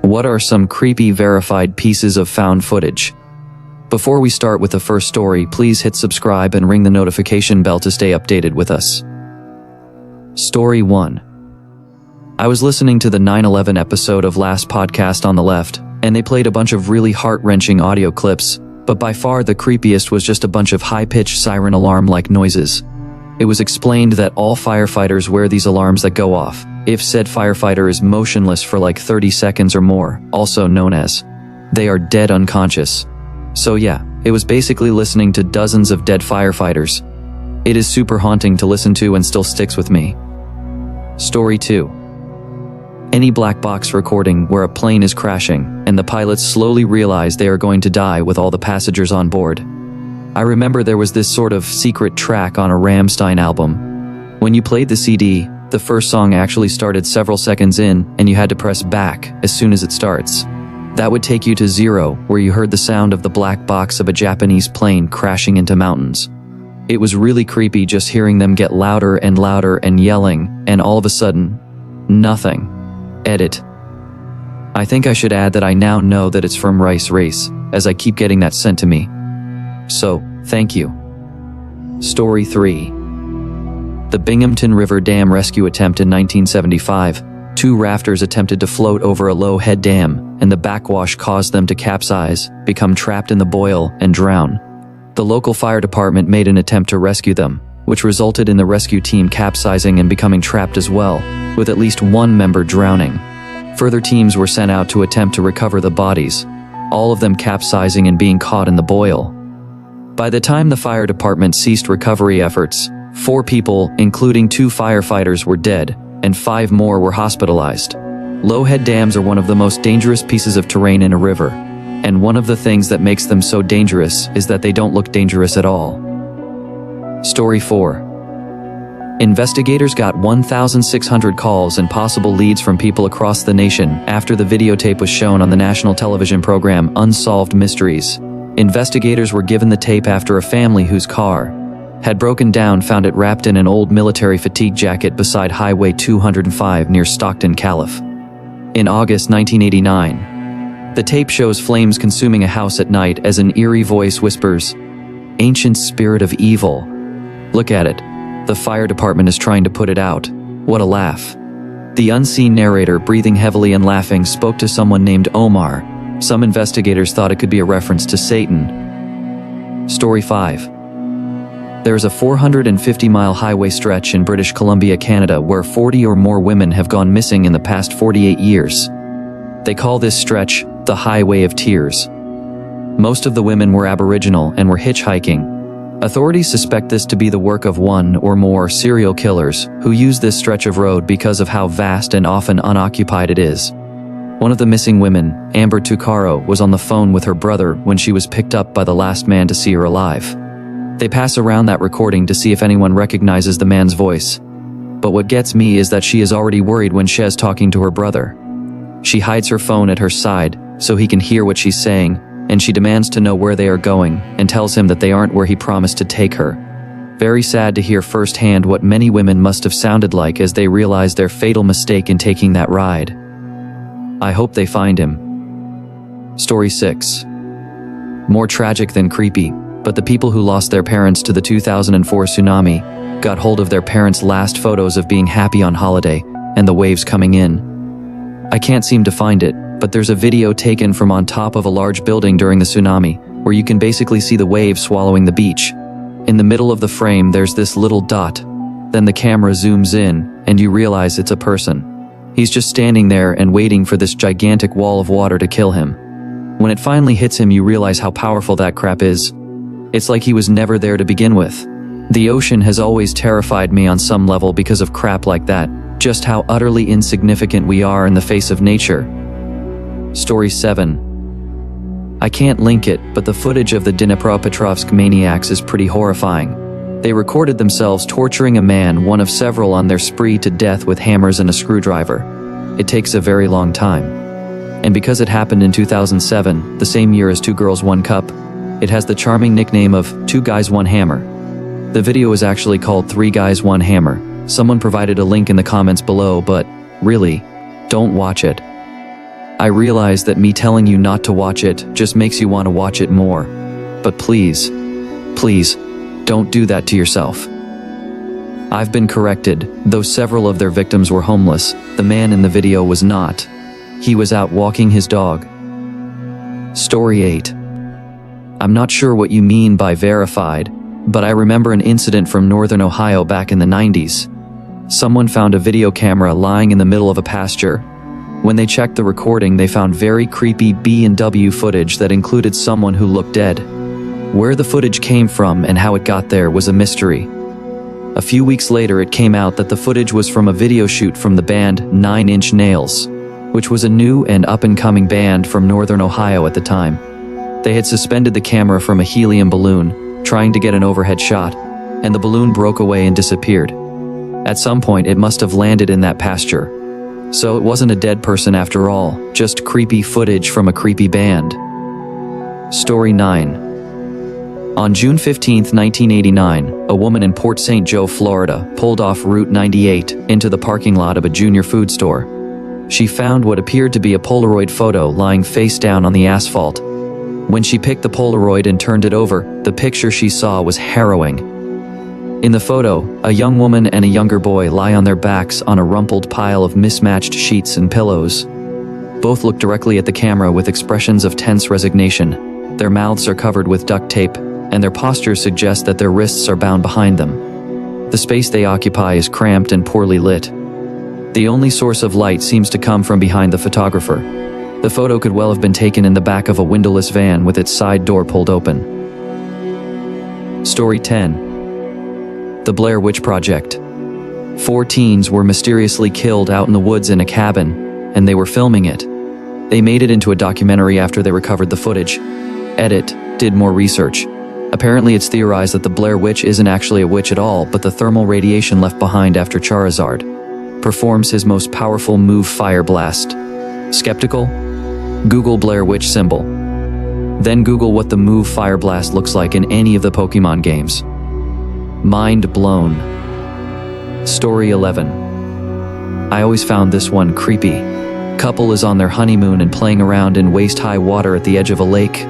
What are some creepy verified pieces of found footage? Before we start with the first story, please hit subscribe and ring the notification bell to stay updated with us. Story 1. I was listening to the 9/11 episode of Last Podcast on the Left, and they played a bunch of really heart-wrenching audio clips, but by far the creepiest was just a bunch of high-pitched siren alarm-like noises. It was explained that all firefighters wear these alarms that go off if said firefighter is motionless for like 30 seconds or more, also known as they are dead unconscious. So yeah, it was basically listening to dozens of dead firefighters. It is super haunting to listen to and still sticks with me. Story 2. Any black box recording where a plane is crashing and the pilots slowly realize they are going to die with all the passengers on board. I remember there was this sort of secret track on a Rammstein album. When you played the CD, the first song actually started several seconds in and you had to press back as soon as it starts. That would take you to 0, where you heard the sound of the black box of a Japanese plane crashing into mountains. It was really creepy just hearing them get louder and louder and yelling, and all of a sudden, nothing. Edit. I think I should add that I now know that it's from Rice Race, as I keep getting that sent to me. So, thank you. Story 3. The Binghamton River Dam rescue attempt in 1975. 2 rafters attempted to float over a low-head dam, and the backwash caused them to capsize, become trapped in the boil, and drown. The local fire department made an attempt to rescue them, which resulted in the rescue team capsizing and becoming trapped as well, with at least one member drowning. Further teams were sent out to attempt to recover the bodies, all of them capsizing and being caught in the boil. By the time the fire department ceased recovery efforts, 4 people, including 2 firefighters, were dead, and 5 more were hospitalized. Low-head dams are one of the most dangerous pieces of terrain in a river, and one of the things that makes them so dangerous is that they don't look dangerous at all. Story 4. Investigators got 1,600 calls and possible leads from people across the nation after the videotape was shown on the national television program Unsolved Mysteries. Investigators were given the tape after a family whose car had broken down found it wrapped in an old military fatigue jacket beside Highway 205 near Stockton, Calif. In August 1989, the tape shows flames consuming a house at night as an eerie voice whispers, "Ancient spirit of evil. Look at it. The fire department is trying to put it out. What a laugh." The unseen narrator, breathing heavily and laughing, spoke to someone named Omar. Some investigators thought it could be a reference to Satan. Story 5. There is a 450-mile highway stretch in British Columbia, Canada, where 40 or more women have gone missing in the past 48 years. They call this stretch the Highway of Tears. Most of the women were Aboriginal and were hitchhiking. Authorities suspect this to be the work of one or more serial killers who use this stretch of road because of how vast and often unoccupied it is. One of the missing women, Amber Tuccaro, was on the phone with her brother when she was picked up by the last man to see her alive. They pass around that recording to see if anyone recognizes the man's voice. But what gets me is that she is already worried when Shez talking to her brother. She hides her phone at her side so he can hear what she's saying, and she demands to know where they are going and tells him that they aren't where he promised to take her. Very sad to hear firsthand what many women must have sounded like as they realized their fatal mistake in taking that ride. I hope they find him. Story 6. More tragic than creepy, but the people who lost their parents to the 2004 tsunami got hold of their parents' last photos of being happy on holiday and the waves coming in. I can't seem to find it, but there's a video taken from on top of a large building during the tsunami where you can basically see the waves swallowing the beach. In the middle of the frame there's this little dot. Then the camera zooms in and you realize it's a person. He's just standing there and waiting for this gigantic wall of water to kill him. When it finally hits him, you realize how powerful that crap is. It's like he was never there to begin with. The ocean has always terrified me on some level because of crap like that, just how utterly insignificant we are in the face of nature. Story 7. I can't link it, but the footage of the Dnipropetrovsk maniacs is pretty horrifying. They recorded themselves torturing a man, one of several, on their spree to death with hammers and a screwdriver. It takes a very long time. And because it happened in 2007, the same year as 2 Girls 1 Cup, it has the charming nickname of 2 Guys 1 Hammer. The video is actually called 3 Guys 1 Hammer. Someone provided a link in the comments below, but really, don't watch it. I realize that me telling you not to watch it just makes you want to watch it more. But please, please, don't do that to yourself. I've been corrected. Though several of their victims were homeless, the man in the video was not. He was out walking his dog. Story 8. I'm not sure what you mean by verified, but I remember an incident from northern Ohio back in the 90s. Someone found a video camera lying in the middle of a pasture. When they checked the recording, they found very creepy B&W footage that included someone who looked dead. Where the footage came from and how it got there was a mystery. A few weeks later, it came out that the footage was from a video shoot from the band 9 Inch Nails, which was a new and up-and-coming band from northern Ohio at the time. They had suspended the camera from a helium balloon, trying to get an overhead shot, and the balloon broke away and disappeared. At some point, it must have landed in that pasture. So it wasn't a dead person after all, just creepy footage from a creepy band. Story 9. On June 15, 1989, a woman in Port St. Joe, Florida, pulled off Route 98 into the parking lot of a junior food store. She found what appeared to be a Polaroid photo lying face down on the asphalt. When she picked the Polaroid and turned it over, the picture she saw was harrowing. In the photo, a young woman and a younger boy lie on their backs on a rumpled pile of mismatched sheets and pillows. Both look directly at the camera with expressions of tense resignation. Their mouths are covered with duct tape, and their postures suggest that their wrists are bound behind them. The space they occupy is cramped and poorly lit. The only source of light seems to come from behind the photographer. The photo could well have been taken in the back of a windowless van with its side door pulled open. Story 10. The Blair Witch Project. 4 teens were mysteriously killed out in the woods in a cabin, and they were filming it. They made it into a documentary after they recovered the footage. Edit did more research. Apparently it's theorized that the Blair Witch isn't actually a witch at all, but the thermal radiation left behind after Charizard performs his most powerful move, Fire Blast. Skeptical? Google Blair Witch symbol. Then Google what the move Fire Blast looks like in any of the Pokemon games. Mind blown. Story 11. I always found this one creepy. Couple is on their honeymoon and playing around in waist-high water at the edge of a lake.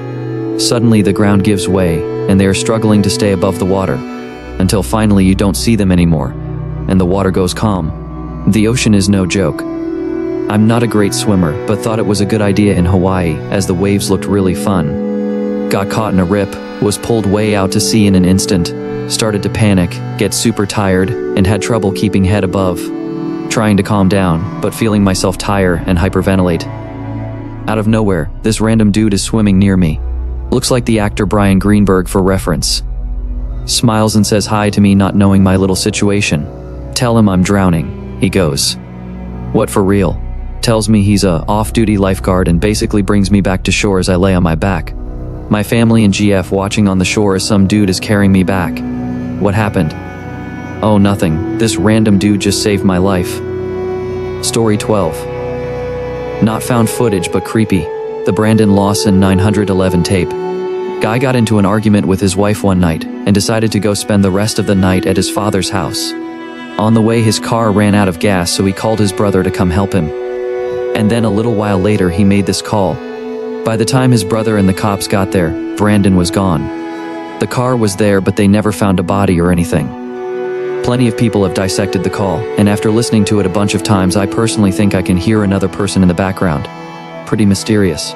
Suddenly the ground gives way, and they are struggling to stay above the water, until finally you don't see them anymore, and the water goes calm. The ocean is no joke. I'm not a great swimmer, but thought it was a good idea in Hawaii, as the waves looked really fun. Got caught in a rip, was pulled way out to sea in an instant, started to panic, get super tired, and had trouble keeping head above. Trying to calm down, but feeling myself tire and hyperventilate. Out of nowhere, this random dude is swimming near me. Looks like the actor Brian Greenberg for reference. Smiles and says hi to me, not knowing my little situation. Tell him I'm drowning, he goes. What, for real? Tells me he's a off-duty lifeguard and basically brings me back to shore as I lay on my back. My family and GF watching on the shore as some dude is carrying me back. What happened? Oh, nothing. This random dude just saved my life. Story 12. Not found footage but creepy. The Brandon Lawson 911 tape. Guy got into an argument with his wife one night and decided to go spend the rest of the night at his father's house. On the way, his car ran out of gas, so he called his brother to come help him. And then a little while later, he made this call. By the time his brother and the cops got there, Brandon was gone. The car was there, but they never found a body or anything. Plenty of people have dissected the call, and after listening to it a bunch of times, I personally think I can hear another person in the background. Pretty mysterious.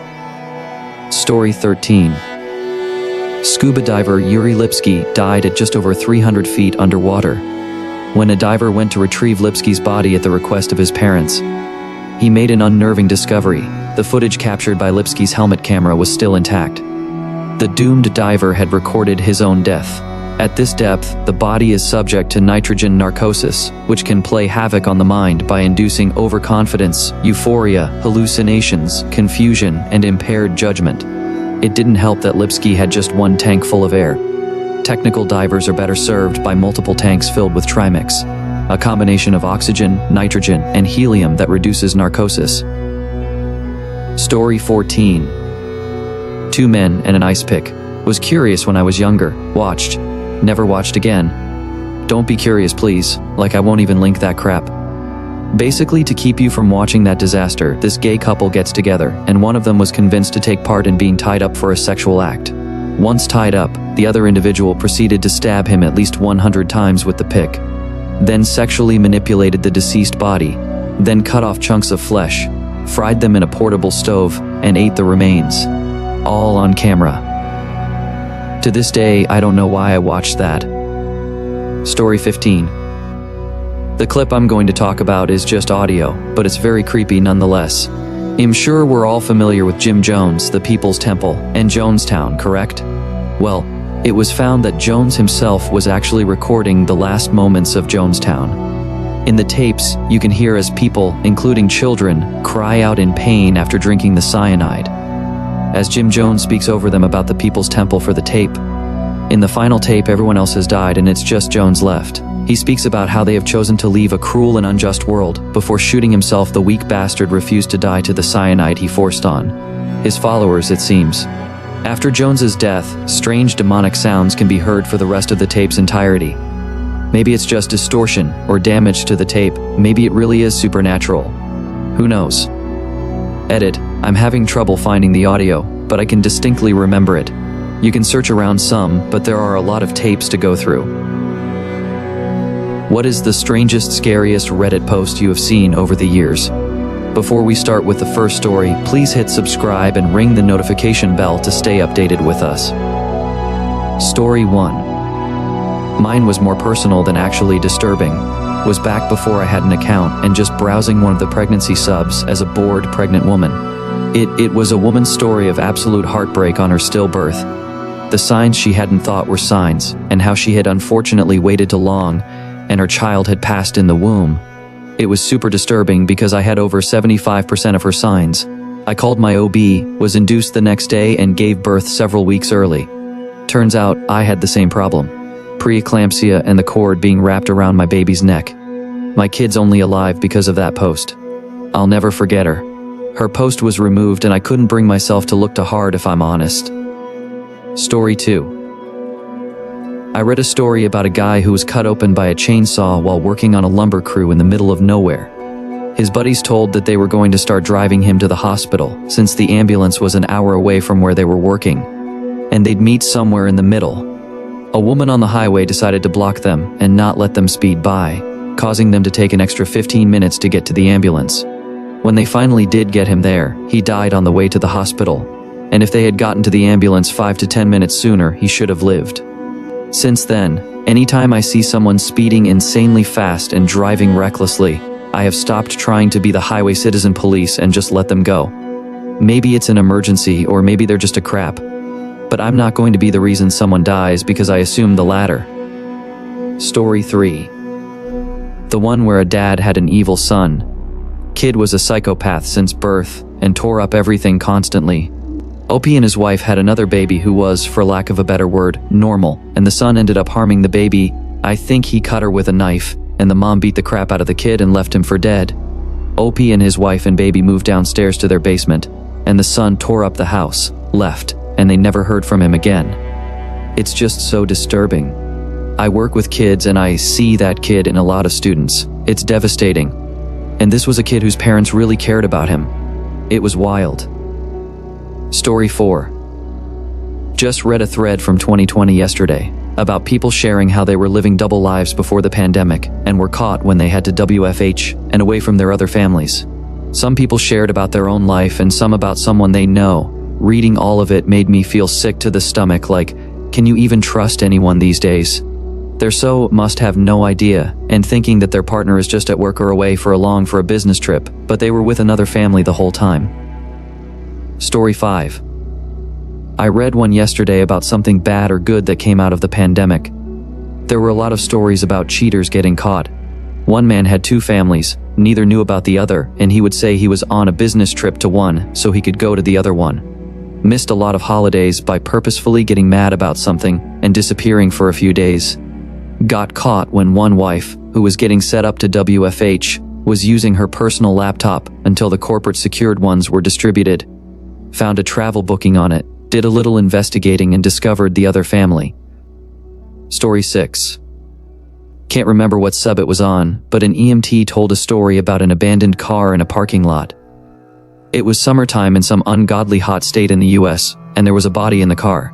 Story 13. Scuba diver Yuri Lipsky died at just over 300 feet underwater. When a diver went to retrieve Lipsky's body at the request of his parents, he made an unnerving discovery. The footage captured by Lipsky's helmet camera was still intact. The doomed diver had recorded his own death. At this depth, the body is subject to nitrogen narcosis, which can play havoc on the mind by inducing overconfidence, euphoria, hallucinations, confusion, and impaired judgment. It didn't help that Lipsky had just one tank full of air. Technical divers are better served by multiple tanks filled with Trimix, a combination of oxygen, nitrogen, and helium that reduces narcosis. Story 14. 2 men and an ice pick. Was curious when I was younger. Watched. Never watched again. Don't be curious, please, like I won't even link that crap. Basically, to keep you from watching that disaster, this gay couple gets together, and one of them was convinced to take part in being tied up for a sexual act. Once tied up, the other individual proceeded to stab him at least 100 times with the pick, then sexually manipulated the deceased body, then cut off chunks of flesh, fried them in a portable stove, and ate the remains. All on camera. To this day, I don't know why I watched that. Story 15. The clip I'm going to talk about is just audio, but it's very creepy nonetheless. I'm sure we're all familiar with Jim Jones, the People's Temple, and Jonestown, correct? Well, it was found that Jones himself was actually recording the last moments of Jonestown. In the tapes, you can hear as people, including children, cry out in pain after drinking the cyanide. As Jim Jones speaks over them about the People's Temple for the tape. In the final tape, everyone else has died and it's just Jones left. He speaks about how they have chosen to leave a cruel and unjust world. Before shooting himself, the weak bastard refused to die to the cyanide he forced on his followers, it seems. After Jones's death, strange demonic sounds can be heard for the rest of the tape's entirety. Maybe it's just distortion or damage to the tape. Maybe it really is supernatural. Who knows? Edit. I'm having trouble finding the audio, but I can distinctly remember it. You can search around some, but there are a lot of tapes to go through. What is the strangest, scariest Reddit post you have seen over the years? Before we start with the first story, please hit subscribe and ring the notification bell to stay updated with us. Story 1. Mine was more personal than actually disturbing. Was back before I had an account and just browsing one of the pregnancy subs as a bored pregnant woman. It was a woman's story of absolute heartbreak on her stillbirth. The signs she hadn't thought were signs, and how she had unfortunately waited too long, and her child had passed in the womb. It was super disturbing because I had over 75% of her signs. I called my OB, was induced the next day, and gave birth several weeks early. Turns out, I had the same problem. Preeclampsia and the cord being wrapped around my baby's neck. My kid's only alive because of that post. I'll never forget her. Her post was removed and I couldn't bring myself to look too hard, if I'm honest. Story 2. I read a story about a guy who was cut open by a chainsaw while working on a lumber crew in the middle of nowhere. His buddies told that they were going to start driving him to the hospital, since the ambulance was an hour away from where they were working, and they'd meet somewhere in the middle. A woman on the highway decided to block them and not let them speed by, causing them to take an extra 15 minutes to get to the ambulance. When they finally did get him there, he died on the way to the hospital, and if they had gotten to the ambulance 5 to 10 minutes sooner, he should have lived. Since then, anytime I see someone speeding insanely fast and driving recklessly, I have stopped trying to be the highway citizen police and just let them go. Maybe it's an emergency, or maybe they're just a crap. But I'm not going to be the reason someone dies because I assume the latter. Story 3. The one where a dad had an evil son. Kid was a psychopath since birth and tore up everything constantly. OP and his wife had another baby who was, for lack of a better word, normal, and the son ended up harming the baby. I think he cut her with a knife, and the mom beat the crap out of the kid and left him for dead. OP and his wife and baby moved downstairs to their basement, and the son tore up the house, left, and they never heard from him again. It's just so disturbing. I work with kids and I see that kid in a lot of students. It's devastating. And this was a kid whose parents really cared about him. It was wild. Story 4. Just read a thread from 2020 yesterday about people sharing how they were living double lives before the pandemic and were caught when they had to WFH and away from their other families. Some people shared about their own life and some about someone they know. Reading all of it made me feel sick to the stomach, like, can you even trust anyone these days? They're so must have no idea, and thinking that their partner is just at work or away for a business trip, but they were with another family the whole time. Story 5. I read one yesterday about something bad or good that came out of the pandemic. There were a lot of stories about cheaters getting caught. One man had 2 families, neither knew about the other, and he would say he was on a business trip to one so he could go to the other one. Missed a lot of holidays by purposefully getting mad about something and disappearing for a few days. Got caught when one wife, who was getting set up to WFH, was using her personal laptop until the corporate secured ones were distributed. Found a travel booking on it, did a little investigating and discovered the other family. Story 6. Can't remember what sub it was on, but an EMT told a story about an abandoned car in a parking lot. It was summertime in some ungodly hot state in the US, and there was a body in the car.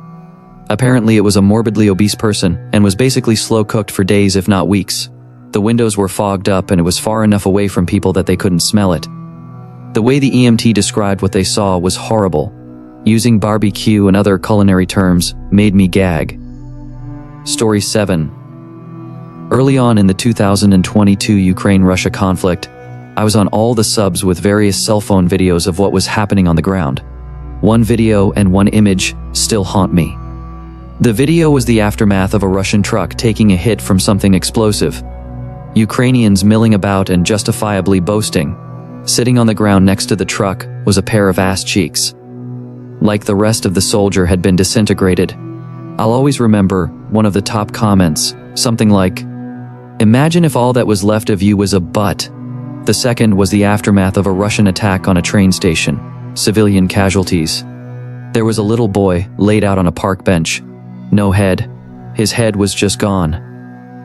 Apparently it was a morbidly obese person, and was basically slow cooked for days if not weeks. The windows were fogged up and it was far enough away from people that they couldn't smell it. The way the EMT described what they saw was horrible. Using barbecue and other culinary terms made me gag. Story 7. Early on in the 2022 Ukraine-Russia conflict, I was on all the subs with various cell phone videos of what was happening on the ground. One video and one image still haunt me. The video was the aftermath of a Russian truck taking a hit from something explosive. Ukrainians milling about and justifiably boasting. Sitting on the ground next to the truck was a pair of ass cheeks. Like the rest of the soldier had been disintegrated. I'll always remember one of the top comments, something like, "Imagine if all that was left of you was a butt." The second was the aftermath of a Russian attack on a train station. Civilian casualties. There was a little boy laid out on a park bench. No head. His head was just gone.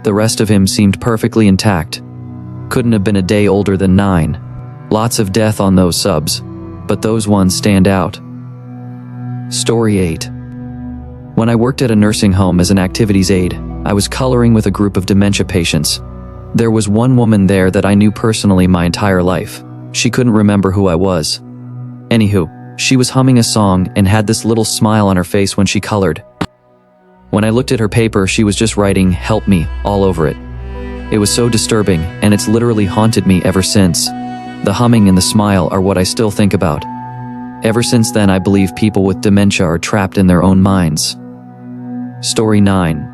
The rest of him seemed perfectly intact. Couldn't have been a day older than 9. Lots of death on those subs, but those ones stand out. Story 8. When I worked at a nursing home as an activities aide, I was coloring with a group of dementia patients. There was one woman there that I knew personally my entire life. She couldn't remember who I was. Anywho, she was humming a song and had this little smile on her face when she colored. When I looked at her paper, she was just writing "help me" all over it. It was so disturbing, and it's literally haunted me ever since. The humming and the smile are what I still think about. Ever since then, I believe people with dementia are trapped in their own minds. Story 9.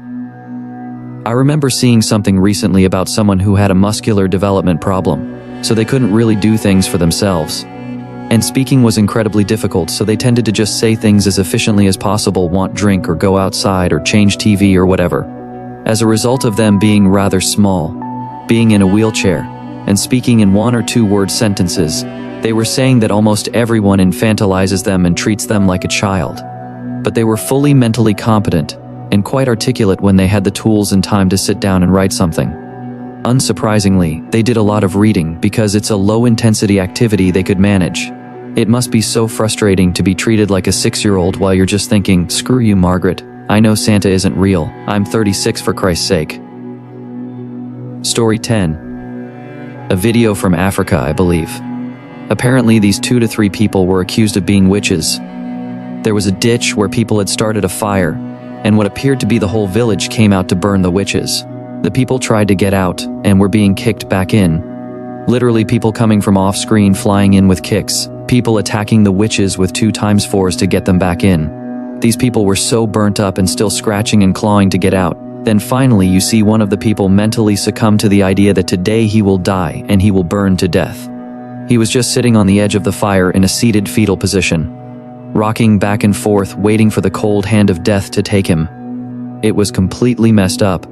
I remember seeing something recently about someone who had a muscular development problem, so they couldn't really do things for themselves. And speaking was incredibly difficult, so they tended to just say things as efficiently as possible, want drink or go outside or change TV or whatever. As a result of them being rather small, being in a wheelchair, and speaking in 1 or 2 word sentences, they were saying that almost everyone infantilizes them and treats them like a child. But they were fully mentally competent and quite articulate when they had the tools and time to sit down and write something. Unsurprisingly, they did a lot of reading because it's a low-intensity activity they could manage. It must be so frustrating to be treated like a 6-year-old while you're just thinking, "Screw you, Margaret. I know Santa isn't real. I'm 36 for Christ's sake." Story 10. A video from Africa, I believe. Apparently, these 2 to 3 people were accused of being witches. There was a ditch where people had started a fire, and what appeared to be the whole village came out to burn the witches. The people tried to get out, and were being kicked back in. Literally people coming from off-screen flying in with kicks, people attacking the witches with 2x4s to get them back in. These people were so burnt up and still scratching and clawing to get out. Then finally you see one of the people mentally succumb to the idea that today he will die and he will burn to death. He was just sitting on the edge of the fire in a seated fetal position, rocking back and forth, waiting for the cold hand of death to take him. It was completely messed up.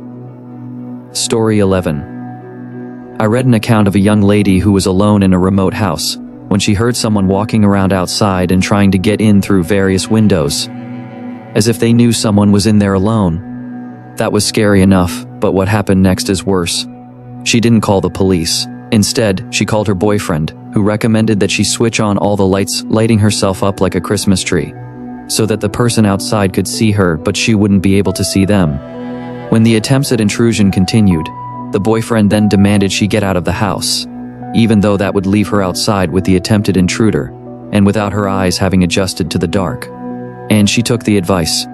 Story 11. I read an account of a young lady who was alone in a remote house when she heard someone walking around outside and trying to get in through various windows, as if they knew someone was in there alone. That was scary enough, but what happened next is worse. She didn't call the police. Instead, she called her boyfriend, who recommended that she switch on all the lights, lighting herself up like a Christmas tree, so that the person outside could see her but she wouldn't be able to see them. When the attempts at intrusion continued, the boyfriend then demanded she get out of the house, even though that would leave her outside with the attempted intruder, and without her eyes having adjusted to the dark. And she took the advice.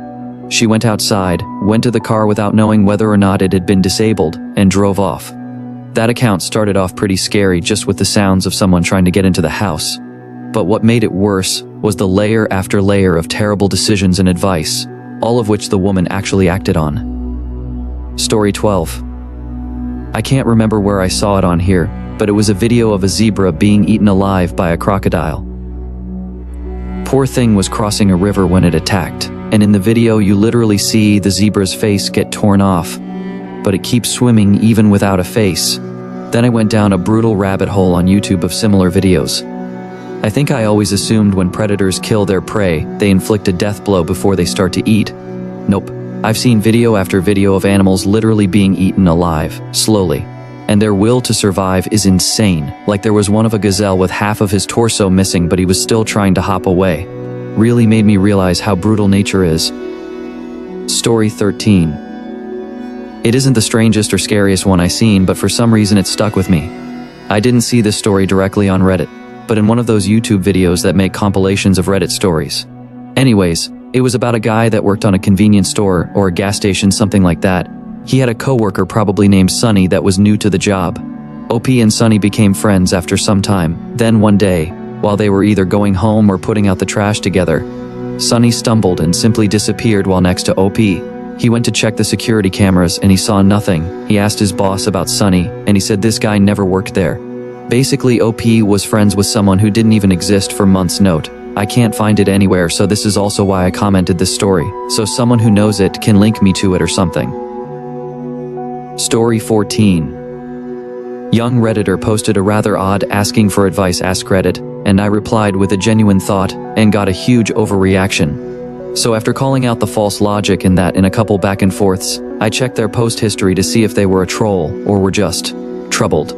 She went outside, went to the car without knowing whether or not it had been disabled, and drove off. That account started off pretty scary just with the sounds of someone trying to get into the house. But what made it worse was the layer after layer of terrible decisions and advice, all of which the woman actually acted on. Story 12. I can't remember where I saw it on here, but it was a video of a zebra being eaten alive by a crocodile. Poor thing was crossing a river when it attacked, and in the video you literally see the zebra's face get torn off, but it keeps swimming even without a face. Then I went down a brutal rabbit hole on YouTube of similar videos. I think I always assumed when predators kill their prey, they inflict a death blow before they start to eat. Nope, I've seen video after video of animals literally being eaten alive, slowly. And their will to survive is insane. Like there was one of a gazelle with half of his torso missing, but he was still trying to hop away. Really made me realize how brutal nature is. Story 13. It isn't the strangest or scariest one I've seen, but for some reason it stuck with me. I didn't see this story directly on Reddit, but in one of those YouTube videos that make compilations of Reddit stories. Anyways, it was about a guy that worked on a convenience store or a gas station, something like that. He had a coworker probably named Sunny that was new to the job. OP and Sunny became friends after some time. Then one day, while they were either going home or putting out the trash together, Sunny stumbled and simply disappeared while next to OP. He went to check the security cameras and he saw nothing. He asked his boss about Sunny and he said this guy never worked there. Basically, OP was friends with someone who didn't even exist for months. Note, I can't find it anywhere, so this is also why I commented this story, so someone who knows it can link me to it or something. Story 14. Young Redditor posted a rather odd asking for advice Ask Reddit, and I replied with a genuine thought and got a huge overreaction. So after calling out the false logic in that in a couple back and forths, I checked their post history to see if they were a troll or were just troubled.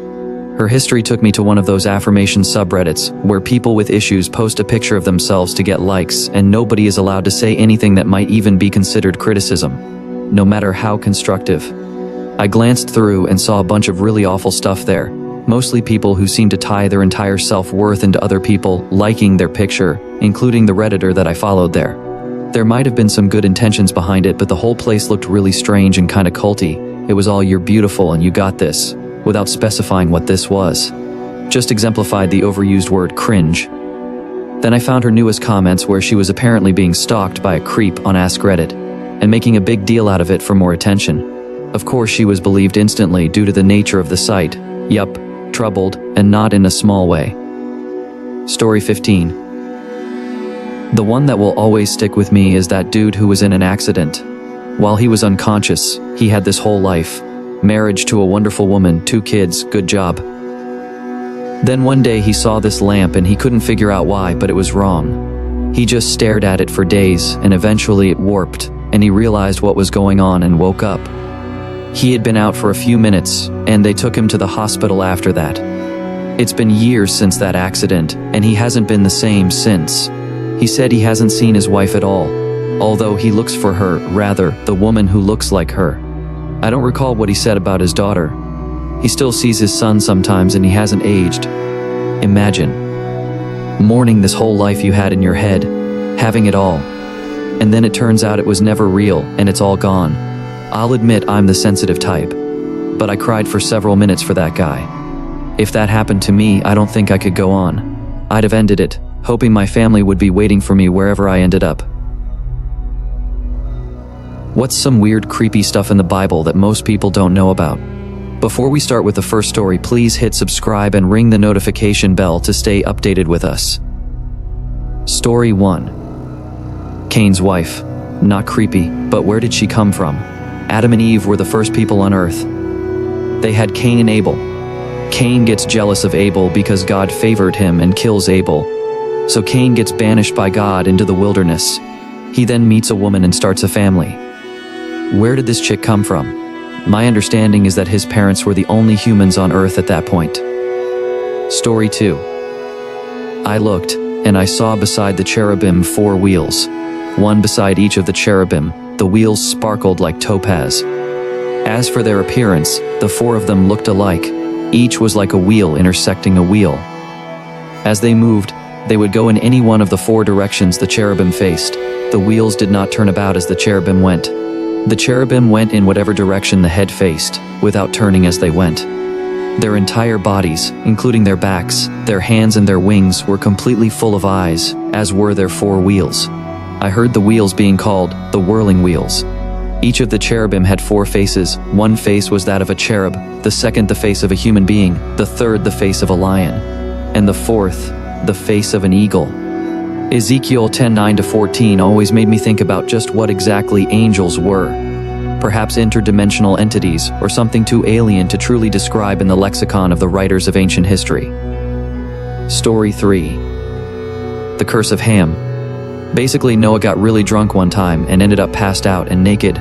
Her history took me to one of those affirmation subreddits where people with issues post a picture of themselves to get likes and nobody is allowed to say anything that might even be considered criticism, no matter how constructive. I glanced through and saw a bunch of really awful stuff there, mostly people who seem to tie their entire self-worth into other people liking their picture, including the Redditor that I followed there. There might have been some good intentions behind it, but the whole place looked really strange and kinda culty. It was all "you're beautiful and you got this," without specifying what this was. Just exemplified the overused word cringe. Then I found her newest comments where she was apparently being stalked by a creep on Ask Reddit, and making a big deal out of it for more attention. Of course she was believed instantly due to the nature of the site. Yup, troubled, and not in a small way. Story 15. The one that will always stick with me is that dude who was in an accident. While he was unconscious, he had this whole life. Marriage to a wonderful woman, 2 kids, good job. Then one day he saw this lamp and he couldn't figure out why, but it was wrong. He just stared at it for days and eventually it warped, and he realized what was going on and woke up. He had been out for a few minutes, and they took him to the hospital after that. It's been years since that accident, and he hasn't been the same since. He said he hasn't seen his wife at all, although he looks for her, rather, the woman who looks like her. I don't recall what he said about his daughter. He still sees his son sometimes and he hasn't aged. Imagine mourning this whole life you had in your head, having it all, and then it turns out it was never real and it's all gone. I'll admit I'm the sensitive type, but I cried for several minutes for that guy. If that happened to me, I don't think I could go on. I'd have ended it, hoping my family would be waiting for me wherever I ended up. What's some weird, creepy stuff in the Bible that most people don't know about? Before we start with the first story, please hit subscribe and ring the notification bell to stay updated with us. Story 1. Cain's wife. Not creepy, but where did she come from? Adam and Eve were the first people on earth. They had Cain and Abel. Cain gets jealous of Abel because God favored him and kills Abel. So Cain gets banished by God into the wilderness. He then meets a woman and starts a family. Where did this chick come from? My understanding is that his parents were the only humans on earth at that point. Story 2. I looked, and I saw beside the cherubim 4 wheels. One beside each of the cherubim, the wheels sparkled like topaz. As for their appearance, the 4 of them looked alike. Each was like a wheel intersecting a wheel. As they moved, they would go in any one of the 4 directions the cherubim faced. The wheels did not turn about as the cherubim went. The cherubim went in whatever direction the head faced, without turning as they went. Their entire bodies, including their backs, their hands and their wings, were completely full of eyes, as were their 4 wheels. I heard the wheels being called the whirling wheels. Each of the cherubim had 4 faces. One face was that of a cherub, the second the face of a human being, the third the face of a lion, and the fourth the face of an eagle. Ezekiel 10:9-14 always made me think about just what exactly angels were. Perhaps interdimensional entities, or something too alien to truly describe in the lexicon of the writers of ancient history. Story 3. The Curse of Ham. Basically, Noah got really drunk one time and ended up passed out and naked,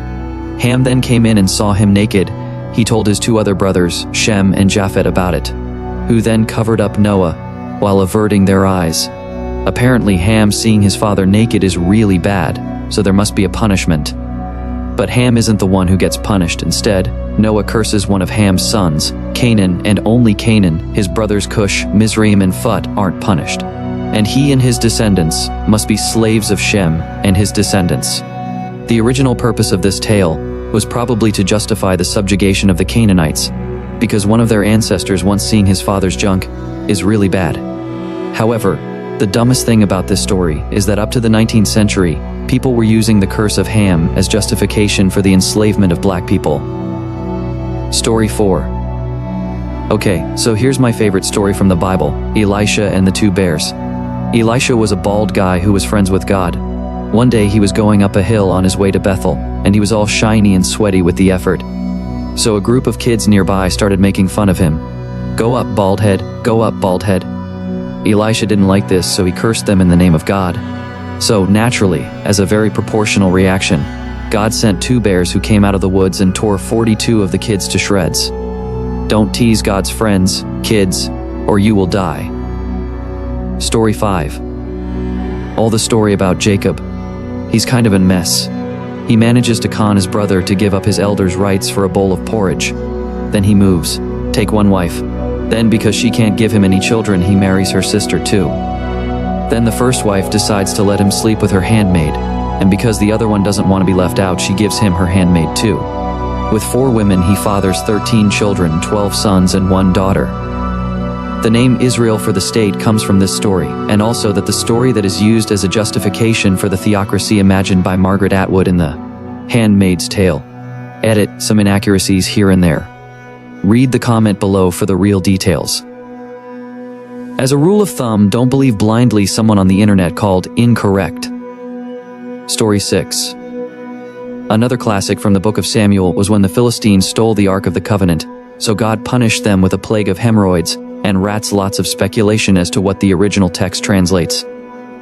Ham then came in and saw him naked. He told his two other brothers, Shem and Japheth, about it, who then covered up Noah while averting their eyes. Apparently, Ham seeing his father naked is really bad, so there must be a punishment. But Ham isn't the one who gets punished. Instead, Noah curses one of Ham's sons, Canaan, and only Canaan. His brothers Cush, Mizraim, and Phut aren't punished. And he and his descendants must be slaves of Shem and his descendants. The original purpose of this tale was probably to justify the subjugation of the Canaanites, because one of their ancestors once seeing his father's junk is really bad. However, the dumbest thing about this story is that up to the 19th century, people were using the curse of Ham as justification for the enslavement of black people. Story 4. Okay, so here's my favorite story from the Bible, Elisha and the two bears. Elisha was a bald guy who was friends with God. One day he was going up a hill on his way to Bethel, and he was all shiny and sweaty with the effort. So a group of kids nearby started making fun of him. "Go up, bald head, go up, bald head." Elisha didn't like this, so he cursed them in the name of God. So naturally, as a very proportional reaction, God sent two bears who came out of the woods and tore 42 of the kids to shreds. Don't tease God's friends, kids, or you will die. Story 5. All the story about Jacob. He's kind of a mess. He manages to con his brother to give up his elder's rights for a bowl of porridge. Then he moves. Take one wife. Then, because she can't give him any children, he marries her sister too. Then the first wife decides to let him sleep with her handmaid, and because the other one doesn't want to be left out, she gives him her handmaid too. With 4 women, he fathers 13 children, 12 sons and 1 daughter. The name Israel for the state comes from this story, and also that the story that is used as a justification for the theocracy imagined by Margaret Atwood in The Handmaid's Tale. Edit, some inaccuracies here and there. Read the comment below for the real details. As a rule of thumb, don't believe blindly someone on the internet called incorrect. Story 6. Another classic from the book of Samuel was when the Philistines stole the Ark of the Covenant, so God punished them with a plague of hemorrhoids and rats. Lots of speculation as to what the original text translates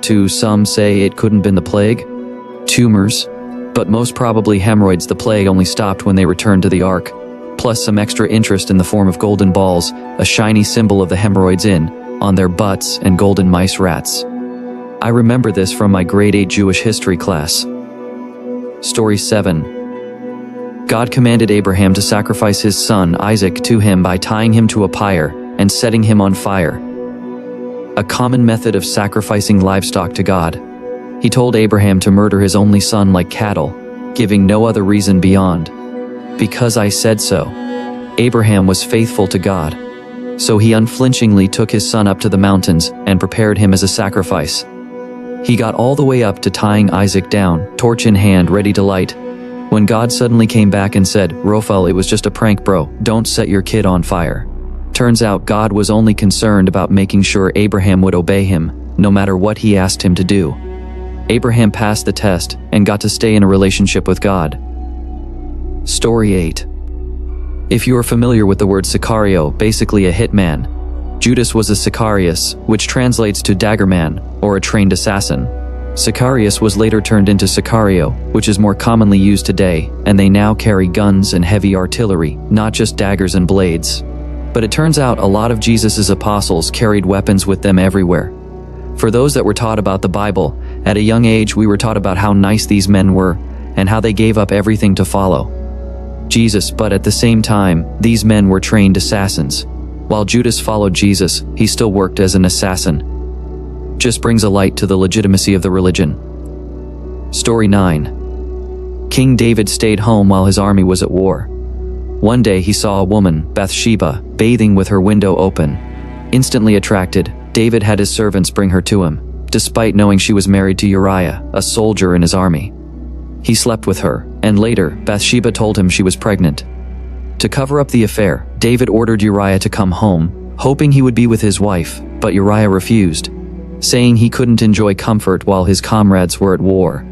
to. Some say it couldn't been the plague, tumors, but most probably hemorrhoids. The plague only stopped when they returned to the Ark, plus some extra interest in the form of golden balls, a shiny symbol of the hemorrhoids on their butts, and golden mice rats. I remember this from my grade 8 Jewish history class. Story 7. God commanded Abraham to sacrifice his son Isaac to him by tying him to a pyre and setting him on fire. A common method of sacrificing livestock to God. He told Abraham to murder his only son like cattle, giving no other reason beyond, "Because I said so." Abraham was faithful to God, so he unflinchingly took his son up to the mountains and prepared him as a sacrifice. He got all the way up to tying Isaac down, torch in hand, ready to light, when God suddenly came back and said, "Rophel, it was just a prank, bro. Don't set your kid on fire." Turns out God was only concerned about making sure Abraham would obey him, no matter what he asked him to do. Abraham passed the test and got to stay in a relationship with God. Story 8. If you are familiar with the word Sicario, basically a hitman, Judas was a Sicarius, which translates to daggerman, or a trained assassin. Sicarius was later turned into Sicario, which is more commonly used today, and they now carry guns and heavy artillery, not just daggers and blades. But it turns out a lot of Jesus' apostles carried weapons with them everywhere. For those that were taught about the Bible, at a young age we were taught about how nice these men were, and how they gave up everything to follow Jesus, but at the same time, these men were trained assassins. While Judas followed Jesus, he still worked as an assassin. Just brings a light to the legitimacy of the religion. Story 9. King David stayed home while his army was at war. One day he saw a woman, Bathsheba, bathing with her window open. Instantly attracted, David had his servants bring her to him, despite knowing she was married to Uriah, a soldier in his army. He slept with her, and later, Bathsheba told him she was pregnant. To cover up the affair, David ordered Uriah to come home, hoping he would be with his wife, but Uriah refused, saying he couldn't enjoy comfort while his comrades were at war.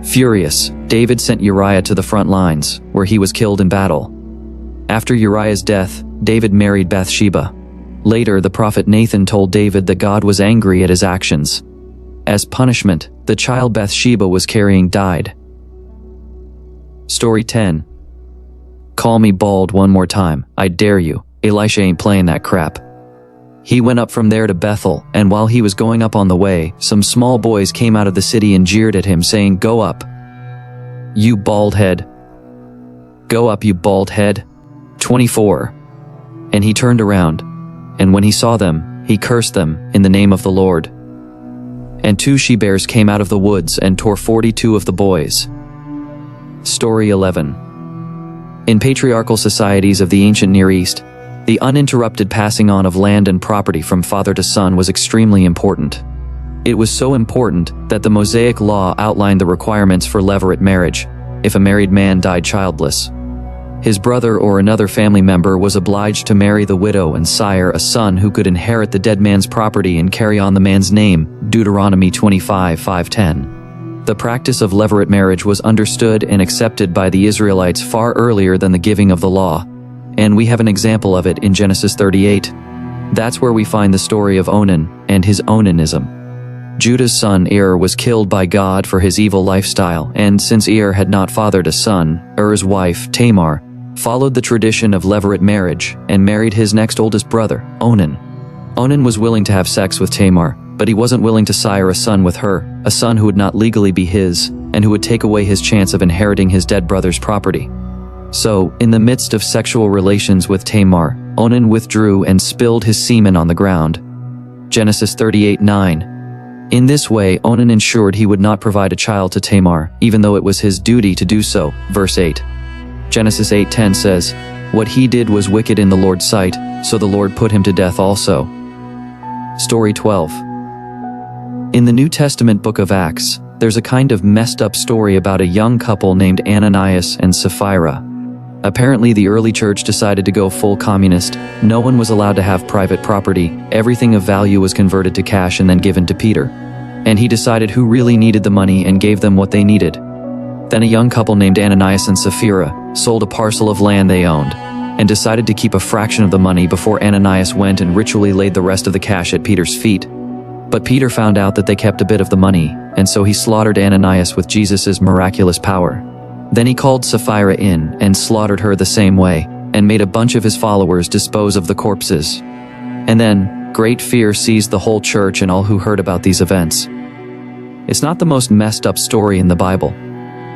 Furious, David sent Uriah to the front lines, where he was killed in battle. After Uriah's death, David married Bathsheba. Later, the prophet Nathan told David that God was angry at his actions. As punishment, the child Bathsheba was carrying died. Story 10. Call me bald one more time, I dare you. Elisha ain't playing that crap. He went up from there to Bethel, and while he was going up on the way, some small boys came out of the city and jeered at him, saying, "Go up, you bald head. Go up, you bald head." 24. And he turned around, and when he saw them, he cursed them in the name of the Lord. And 2 she-bears came out of the woods and tore 42 of the boys. Story 11. In patriarchal societies of the ancient Near East, the uninterrupted passing on of land and property from father to son was extremely important. It was so important that the Mosaic Law outlined the requirements for levirate marriage if a married man died childless. His brother or another family member was obliged to marry the widow and sire a son who could inherit the dead man's property and carry on the man's name, Deuteronomy 25:5-10. The practice of levirate marriage was understood and accepted by the Israelites far earlier than the giving of the law, and we have an example of it in Genesis 38. That's where we find the story of Onan and his Onanism. Judah's son Er was killed by God for his evil lifestyle, and since Er had not fathered a son, Er's wife, Tamar, followed the tradition of levirate marriage and married his next oldest brother, Onan. Onan was willing to have sex with Tamar, but he wasn't willing to sire a son with her, a son who would not legally be his, and who would take away his chance of inheriting his dead brother's property. So, in the midst of sexual relations with Tamar, Onan withdrew and spilled his semen on the ground. Genesis 38:9. In this way, Onan ensured he would not provide a child to Tamar, even though it was his duty to do so. Verse 8. Genesis 8:10 says, "What he did was wicked in the Lord's sight, so the Lord put him to death also." Story 12. In the New Testament book of Acts, there's a kind of messed up story about a young couple named Ananias and Sapphira. Apparently the early church decided to go full communist. No one was allowed to have private property. Everything of value was converted to cash and then given to Peter. And he decided who really needed the money and gave them what they needed. Then a young couple named Ananias and Sapphira sold a parcel of land they owned and decided to keep a fraction of the money before Ananias went and ritually laid the rest of the cash at Peter's feet. But Peter found out that they kept a bit of the money, and so he slaughtered Ananias with Jesus' miraculous power. Then he called Sapphira in and slaughtered her the same way, and made a bunch of his followers dispose of the corpses. And then, great fear seized the whole church and all who heard about these events. It's not the most messed up story in the Bible,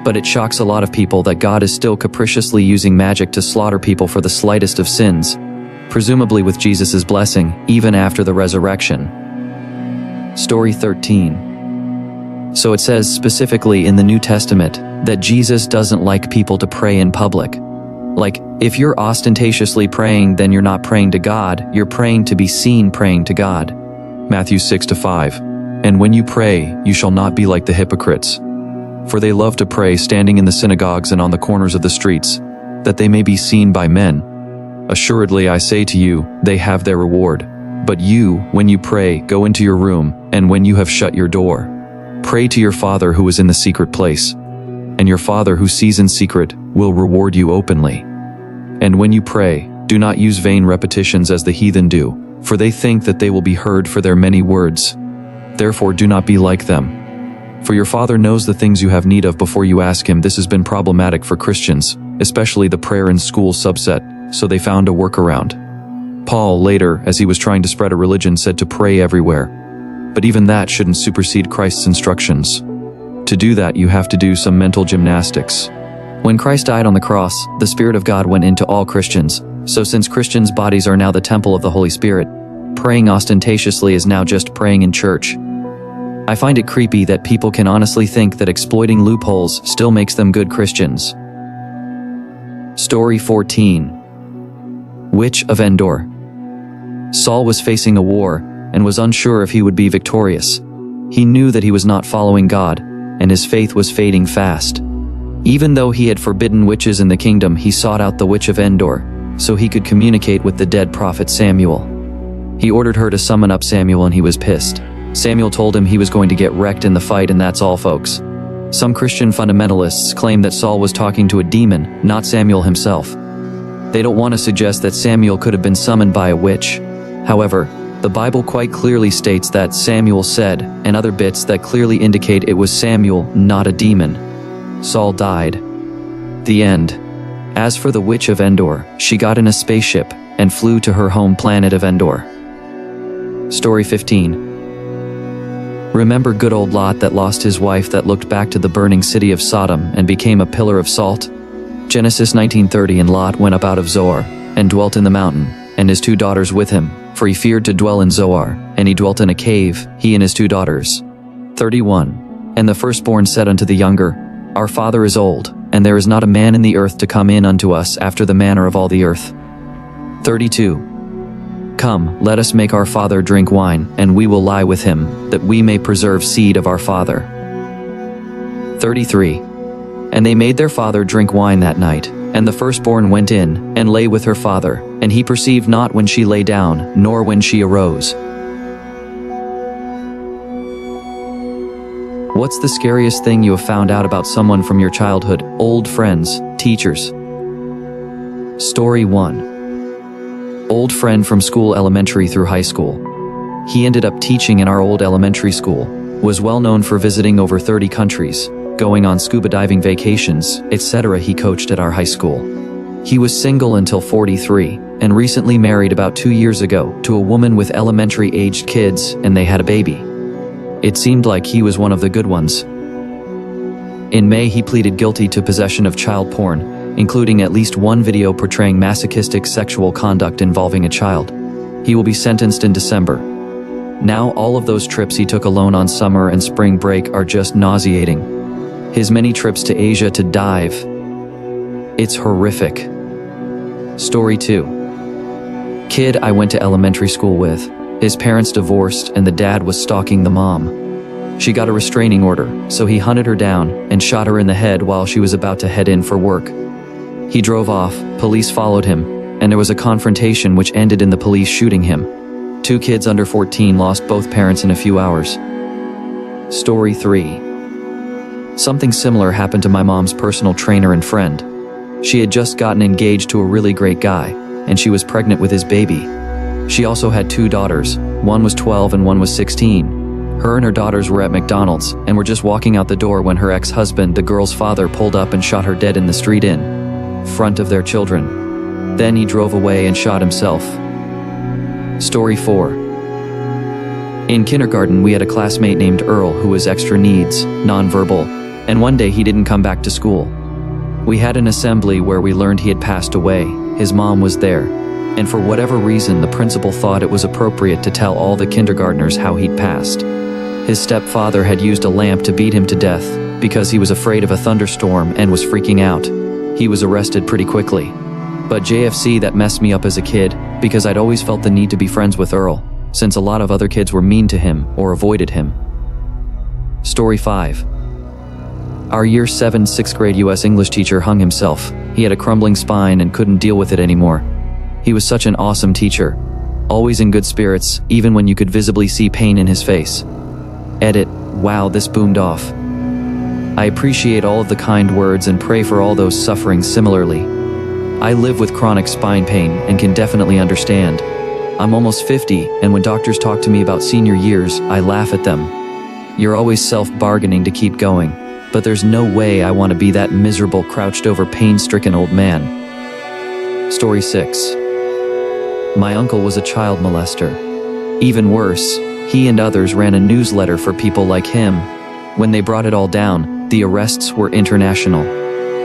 but it shocks a lot of people that God is still capriciously using magic to slaughter people for the slightest of sins, presumably with Jesus' blessing, even after the resurrection. Story 13. So it says specifically in the New Testament that Jesus doesn't like people to pray in public. Like, if you're ostentatiously praying, then you're not praying to God, you're praying to be seen praying to God. Matthew 6-5. And when you pray, you shall not be like the hypocrites. For they love to pray standing in the synagogues and on the corners of the streets, that they may be seen by men. Assuredly I say to you, they have their reward. But you, when you pray, go into your room, and when you have shut your door, pray to your Father who is in the secret place. And your Father who sees in secret will reward you openly. And when you pray, do not use vain repetitions as the heathen do, for they think that they will be heard for their many words. Therefore do not be like them. For your Father knows the things you have need of before you ask Him. This has been problematic for Christians, especially the prayer in school subset, so they found a workaround. Paul later, as he was trying to spread a religion, said to pray everywhere. But even that shouldn't supersede Christ's instructions. To do that, you have to do some mental gymnastics. When Christ died on the cross, the Spirit of God went into all Christians. So since Christians' bodies are now the temple of the Holy Spirit, praying ostentatiously is now just praying in church. I find it creepy that people can honestly think that exploiting loopholes still makes them good Christians. Story 14. Witch of Endor. Saul was facing a war and was unsure if he would be victorious. He knew that he was not following God, and his faith was fading fast. Even though he had forbidden witches in the kingdom, he sought out the Witch of Endor, so he could communicate with the dead prophet Samuel. He ordered her to summon up Samuel, and he was pissed. Samuel told him he was going to get wrecked in the fight, and that's all, folks. Some Christian fundamentalists claim that Saul was talking to a demon, not Samuel himself. They don't want to suggest that Samuel could have been summoned by a witch. However, the Bible quite clearly states that Samuel said, and other bits that clearly indicate it was Samuel, not a demon. Saul died. The end. As for the Witch of Endor, she got in a spaceship and flew to her home planet of Endor. Story 15. Remember good old Lot that lost his wife that looked back to the burning city of Sodom and became a pillar of salt? Genesis 19:30. And Lot went up out of Zoar, and dwelt in the mountain, and his 2 daughters with him, for he feared to dwell in Zoar, and he dwelt in a cave, he and his 2 daughters. 31. And the firstborn said unto the younger, Our father is old, and there is not a man in the earth to come in unto us after the manner of all the earth. 32. Come, let us make our father drink wine, and we will lie with him, that we may preserve seed of our father. 33. And they made their father drink wine that night, and the firstborn went in, and lay with her father, and he perceived not when she lay down, nor when she arose. What's the scariest thing you have found out about someone from your childhood, old friends, teachers? Story 1. Old friend from school, elementary through high school. He ended up teaching in our old elementary school, was well known for visiting over 30 countries, going on scuba diving vacations, etc. He coached at our high school. He was single until 43, and recently married about 2 years ago to a woman with elementary-aged kids, and they had a baby. It seemed like he was one of the good ones. In May, he pleaded guilty to possession of child porn, including at least 1 video portraying masochistic sexual conduct involving a child. He will be sentenced in December. Now all of those trips he took alone on summer and spring break are just nauseating. His many trips to Asia to dive. It's horrific. Story 2. Kid I went to elementary school with. His parents divorced and the dad was stalking the mom. She got a restraining order, so he hunted her down and shot her in the head while she was about to head in for work. He drove off, police followed him, and there was a confrontation which ended in the police shooting him. 2 kids under 14 lost both parents in a few hours. Story 3. Something similar happened to my mom's personal trainer and friend. She had just gotten engaged to a really great guy, and she was pregnant with his baby. She also had 2 daughters, one was 12 and one was 16. Her and her daughters were at McDonald's and were just walking out the door when her ex-husband, the girl's father, pulled up and shot her dead in the street in front of their children. Then he drove away and shot himself. Story 4. In kindergarten, we had a classmate named Earl who was extra needs, nonverbal, and one day he didn't come back to school. We had an assembly where we learned he had passed away. His mom was there, and for whatever reason the principal thought it was appropriate to tell all the kindergartners how he'd passed. His stepfather had used a lamp to beat him to death because he was afraid of a thunderstorm and was freaking out. He was arrested pretty quickly. But JFC, that messed me up as a kid because I'd always felt the need to be friends with Earl, since a lot of other kids were mean to him or avoided him. Story 5. Our year 7 6th grade US English teacher hung himself. He had a crumbling spine and couldn't deal with it anymore. He was such an awesome teacher, always in good spirits, even when you could visibly see pain in his face. Edit, wow, this boomed off. I appreciate all of the kind words and pray for all those suffering similarly. I live with chronic spine pain and can definitely understand. I'm almost 50, and when doctors talk to me about senior years, I laugh at them. You're always self-bargaining to keep going, but there's no way I want to be that miserable, crouched-over, pain-stricken old man. Story 6. My uncle was a child molester. Even worse, he and others ran a newsletter for people like him. When they brought it all down, the arrests were international.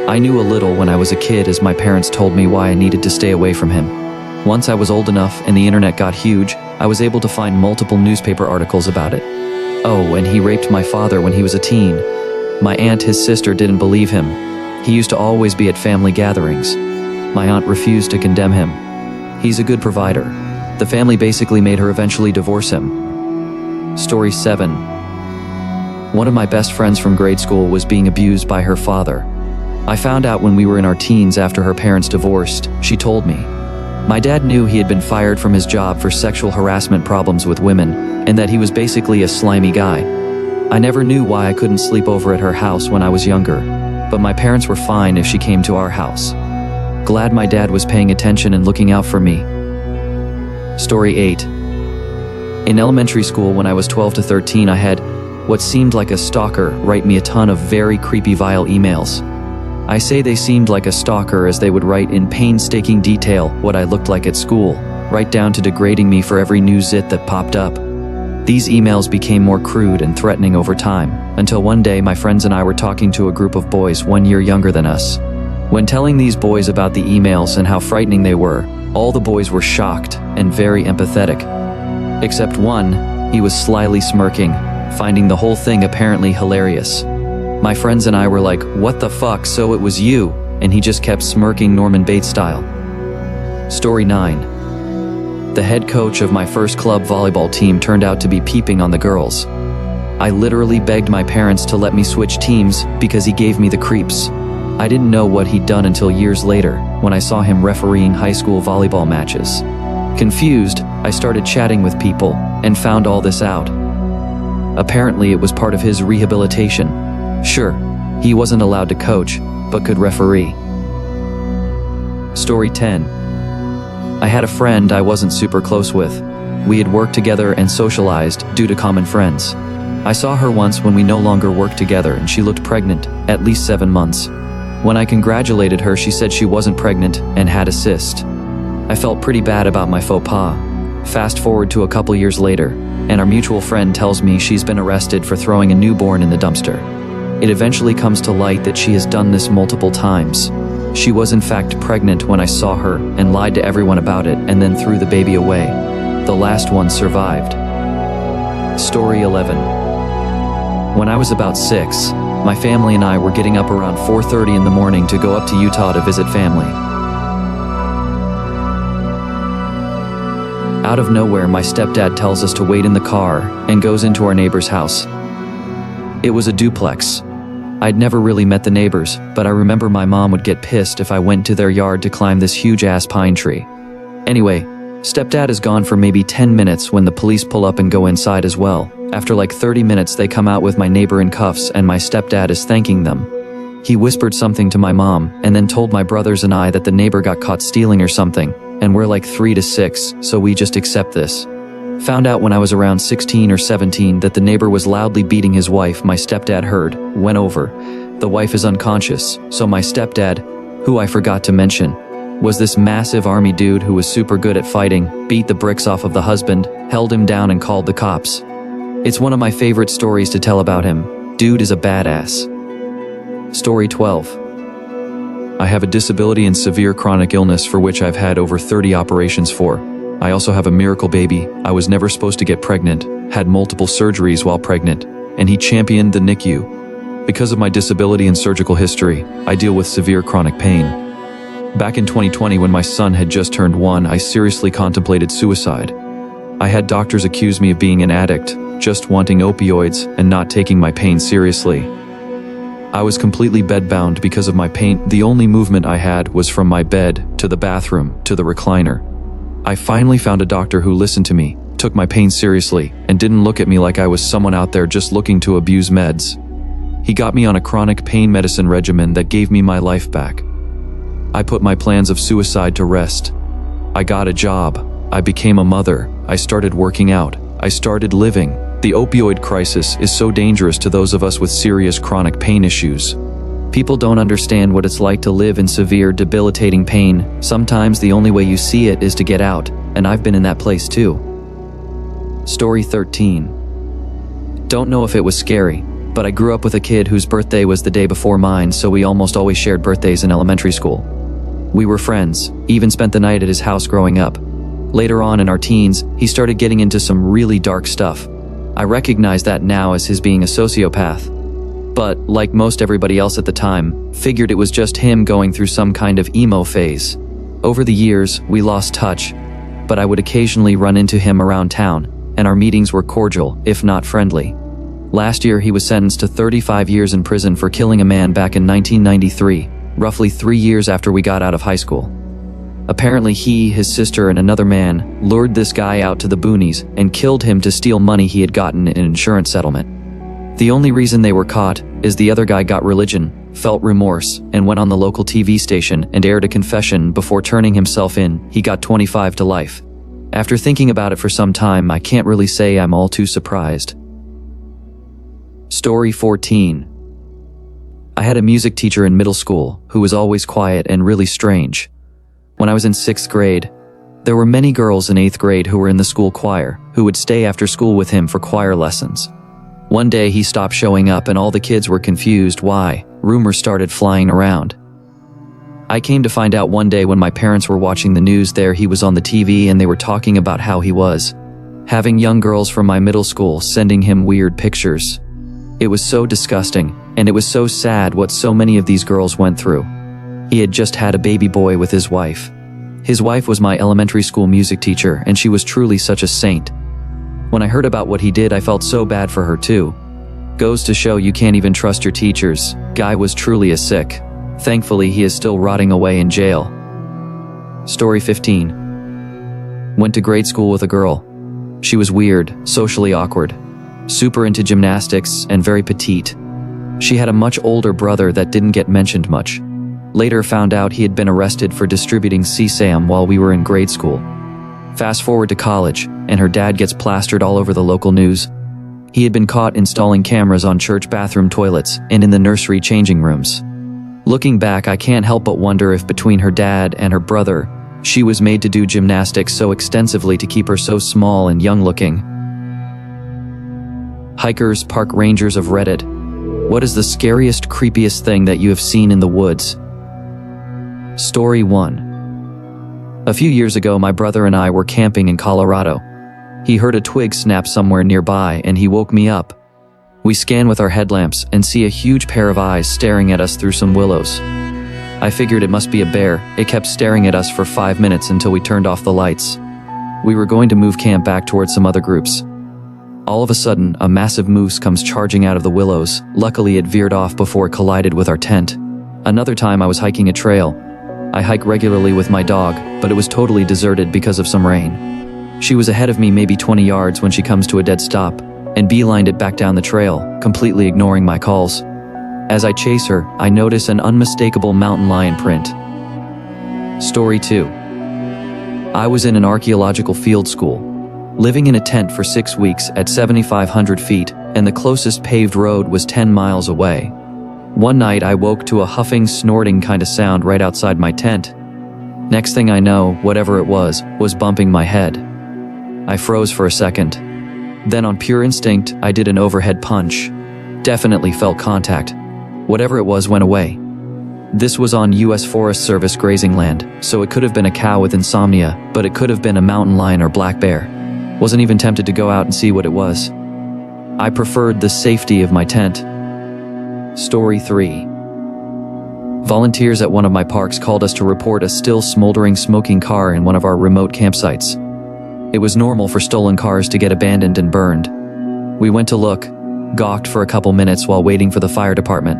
I knew a little when I was a kid, as my parents told me why I needed to stay away from him. Once I was old enough and the internet got huge, I was able to find multiple newspaper articles about it. Oh, and he raped my father when he was a teen. My aunt, his sister, didn't believe him. He used to always be at family gatherings. My aunt refused to condemn him. He's a good provider. The family basically made her eventually divorce him. Story 7. One of my best friends from grade school was being abused by her father. I found out when we were in our teens after her parents divorced. She told me. My dad knew he had been fired from his job for sexual harassment problems with women, and that he was basically a slimy guy. I never knew why I couldn't sleep over at her house when I was younger, but my parents were fine if she came to our house. Glad my dad was paying attention and looking out for me. Story 8. In elementary school, when I was 12 to 13, I had what seemed like a stalker write me a ton of very creepy, vile emails. I say they seemed like a stalker, as they would write in painstaking detail what I looked like at school, right down to degrading me for every new zit that popped up. These emails became more crude and threatening over time, until one day my friends and I were talking to a group of boys 1 year younger than us. When telling these boys about the emails and how frightening they were, all the boys were shocked and very empathetic. Except one, he was slyly smirking, finding the whole thing apparently hilarious. My friends and I were like, "What the fuck, so it was you?" And he just kept smirking Norman Bates style. Story 9. The head coach of my first club volleyball team turned out to be peeping on the girls. I literally begged my parents to let me switch teams because he gave me the creeps. I didn't know what he'd done until years later, when I saw him refereeing high school volleyball matches. Confused, I started chatting with people and found all this out. Apparently it was part of his rehabilitation. Sure, he wasn't allowed to coach, but could referee. Story 10. I had a friend I wasn't super close with. We had worked together and socialized due to common friends. I saw her once when we no longer worked together, and she looked pregnant, at least 7 months. When I congratulated her, she said she wasn't pregnant and had a cyst. I felt pretty bad about my faux pas. Fast forward to a couple years later, and our mutual friend tells me she's been arrested for throwing a newborn in the dumpster. It eventually comes to light that she has done this multiple times. She was in fact pregnant when I saw her and lied to everyone about it and then threw the baby away. The last one survived. Story 11. When I was about 6, my family and I were getting up around 4:30 in the morning to go up to Utah to visit family. Out of nowhere, my stepdad tells us to wait in the car and goes into our neighbor's house. It was a duplex. I'd never really met the neighbors, but I remember my mom would get pissed if I went to their yard to climb this huge-ass pine tree. Anyway, stepdad is gone for maybe 10 minutes when the police pull up and go inside as well. After like 30 minutes, they come out with my neighbor in cuffs and my stepdad is thanking them. He whispered something to my mom and then told my brothers and I that the neighbor got caught stealing or something, and we're like 3 to 6, so we just accept this. Found out when I was around 16 or 17 that the neighbor was loudly beating his wife. My stepdad heard, went over. The wife is unconscious, so my stepdad, who I forgot to mention, was this massive army dude who was super good at fighting, beat the bricks off of the husband, held him down and called the cops. It's one of my favorite stories to tell about him. Dude is a badass. Story 12. I have a disability and severe chronic illness for which I've had over 30 operations for. I also have a miracle baby. I was never supposed to get pregnant, had multiple surgeries while pregnant, and he championed the NICU. Because of my disability and surgical history, I deal with severe chronic pain. Back in 2020, when my son had just turned 1, I seriously contemplated suicide. I had doctors accuse me of being an addict, just wanting opioids and not taking my pain seriously. I was completely bedbound because of my pain. The only movement I had was from my bed to the bathroom to the recliner. I finally found a doctor who listened to me, took my pain seriously, and didn't look at me like I was someone out there just looking to abuse meds. He got me on a chronic pain medicine regimen that gave me my life back. I put my plans of suicide to rest. I got a job. I became a mother. I started working out. I started living. The opioid crisis is so dangerous to those of us with serious chronic pain issues. People don't understand what it's like to live in severe, debilitating pain. Sometimes the only way you see it is to get out, and I've been in that place too. Story 13. Don't know if it was scary, but I grew up with a kid whose birthday was the day before mine, so we almost always shared birthdays in elementary school. We were friends, even spent the night at his house growing up. Later on in our teens, he started getting into some really dark stuff. I recognize that now as his being a sociopath. But, like most everybody else at the time, figured it was just him going through some kind of emo phase. Over the years, we lost touch, but I would occasionally run into him around town, and our meetings were cordial, if not friendly. Last year, he was sentenced to 35 years in prison for killing a man back in 1993, roughly 3 years after we got out of high school. Apparently he, his sister, and another man lured this guy out to the boonies and killed him to steal money he had gotten in an insurance settlement. The only reason they were caught is the other guy got religion, felt remorse, and went on the local TV station and aired a confession before turning himself in. He got 25 to life. After thinking about it for some time, I can't really say I'm all too surprised. Story 14. I had a music teacher in middle school who was always quiet and really strange. When I was in 6th grade, there were many girls in 8th grade who were in the school choir who would stay after school with him for choir lessons. One day he stopped showing up and all the kids were confused why. Rumors started flying around. I came to find out one day when my parents were watching the news there he was on the TV and they were talking about how he was having young girls from my middle school sending him weird pictures. It was so disgusting, and it was so sad what so many of these girls went through. He had just had a baby boy with his wife. His wife was my elementary school music teacher, and she was truly such a saint. When I heard about what he did, I felt so bad for her too. Goes to show you can't even trust your teachers. Guy was truly a sick. Thankfully, he is still rotting away in jail. Story 15. Went to grade school with a girl. She was weird, socially awkward, super into gymnastics, and very petite. She had a much older brother that didn't get mentioned much. Later found out he had been arrested for distributing CSAM while we were in grade school. Fast forward to college, and her dad gets plastered all over the local news. He had been caught installing cameras on church bathroom toilets and in the nursery changing rooms. Looking back, I can't help but wonder if between her dad and her brother, she was made to do gymnastics so extensively to keep her so small and young-looking. Hikers, park rangers of Reddit. What is the scariest, creepiest thing that you have seen in the woods? Story 1. A few years ago, my brother and I were camping in Colorado. He heard a twig snap somewhere nearby and he woke me up. We scan with our headlamps and see a huge pair of eyes staring at us through some willows. I figured it must be a bear. It kept staring at us for 5 minutes until we turned off the lights. We were going to move camp back towards some other groups. All of a sudden, a massive moose comes charging out of the willows. Luckily, it veered off before it collided with our tent. Another time I was hiking a trail. I hike regularly with my dog, but it was totally deserted because of some rain. She was ahead of me maybe 20 yards when she comes to a dead stop, and beelined it back down the trail, completely ignoring my calls. As I chase her, I notice an unmistakable mountain lion print. Story 2. I was in an archaeological field school, living in a tent for 6 weeks at 7,500 feet, and the closest paved road was 10 miles away. One night I woke to a huffing, snorting kind of sound right outside my tent. Next thing I know, whatever it was bumping my head. I froze for a second. Then on pure instinct, I did an overhead punch. Definitely felt contact. Whatever it was went away. This was on U.S. Forest Service grazing land, so it could have been a cow with insomnia, but it could have been a mountain lion or black bear. Wasn't even tempted to go out and see what it was. I preferred the safety of my tent. Story 3. Volunteers at one of my parks called us to report a still smoldering smoking car in one of our remote campsites. It was normal for stolen cars to get abandoned and burned. We went to look, gawked for a couple minutes while waiting for the fire department.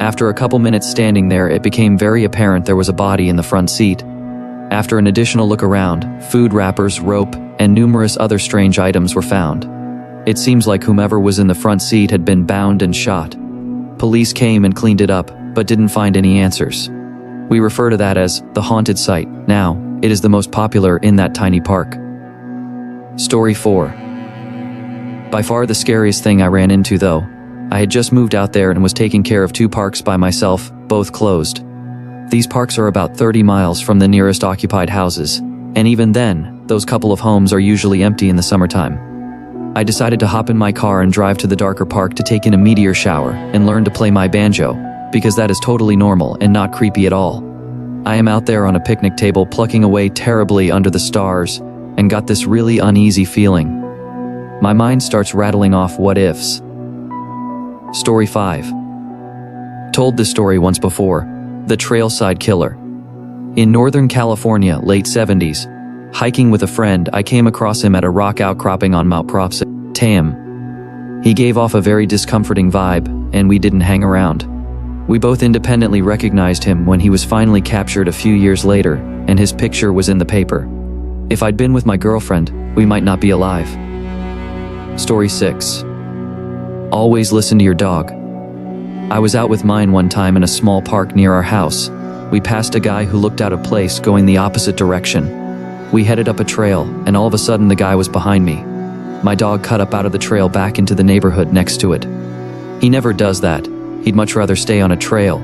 After a couple minutes standing there, it became very apparent there was a body in the front seat. After an additional look around, food wrappers, rope, and numerous other strange items were found. It seems like whomever was in the front seat had been bound and shot. Police came and cleaned it up, but didn't find any answers. We refer to that as the haunted site. Now, it is the most popular in that tiny park. Story 4. By far the scariest thing I ran into though. I had just moved out there and was taking care of 2 parks by myself, both closed. These parks are about 30 miles from the nearest occupied houses, and even then, those couple of homes are usually empty in the summertime. I decided to hop in my car and drive to the darker park to take in a meteor shower and learn to play my banjo, because that is totally normal and not creepy at all. I am out there on a picnic table plucking away terribly under the stars and got this really uneasy feeling. My mind starts rattling off what ifs. Story 5. Told this story once before. The Trailside Killer. In Northern California, late 70s, hiking with a friend, I came across him at a rock outcropping on Mount Tam. He gave off a very discomforting vibe, and we didn't hang around. We both independently recognized him when he was finally captured a few years later, and his picture was in the paper. If I'd been with my girlfriend, we might not be alive. Story 6. Always listen to your dog. I was out with mine one time in a small park near our house. We passed a guy who looked out of place going the opposite direction. We headed up a trail, and all of a sudden the guy was behind me. My dog cut up out of the trail back into the neighborhood next to it. He never does that. He'd much rather stay on a trail.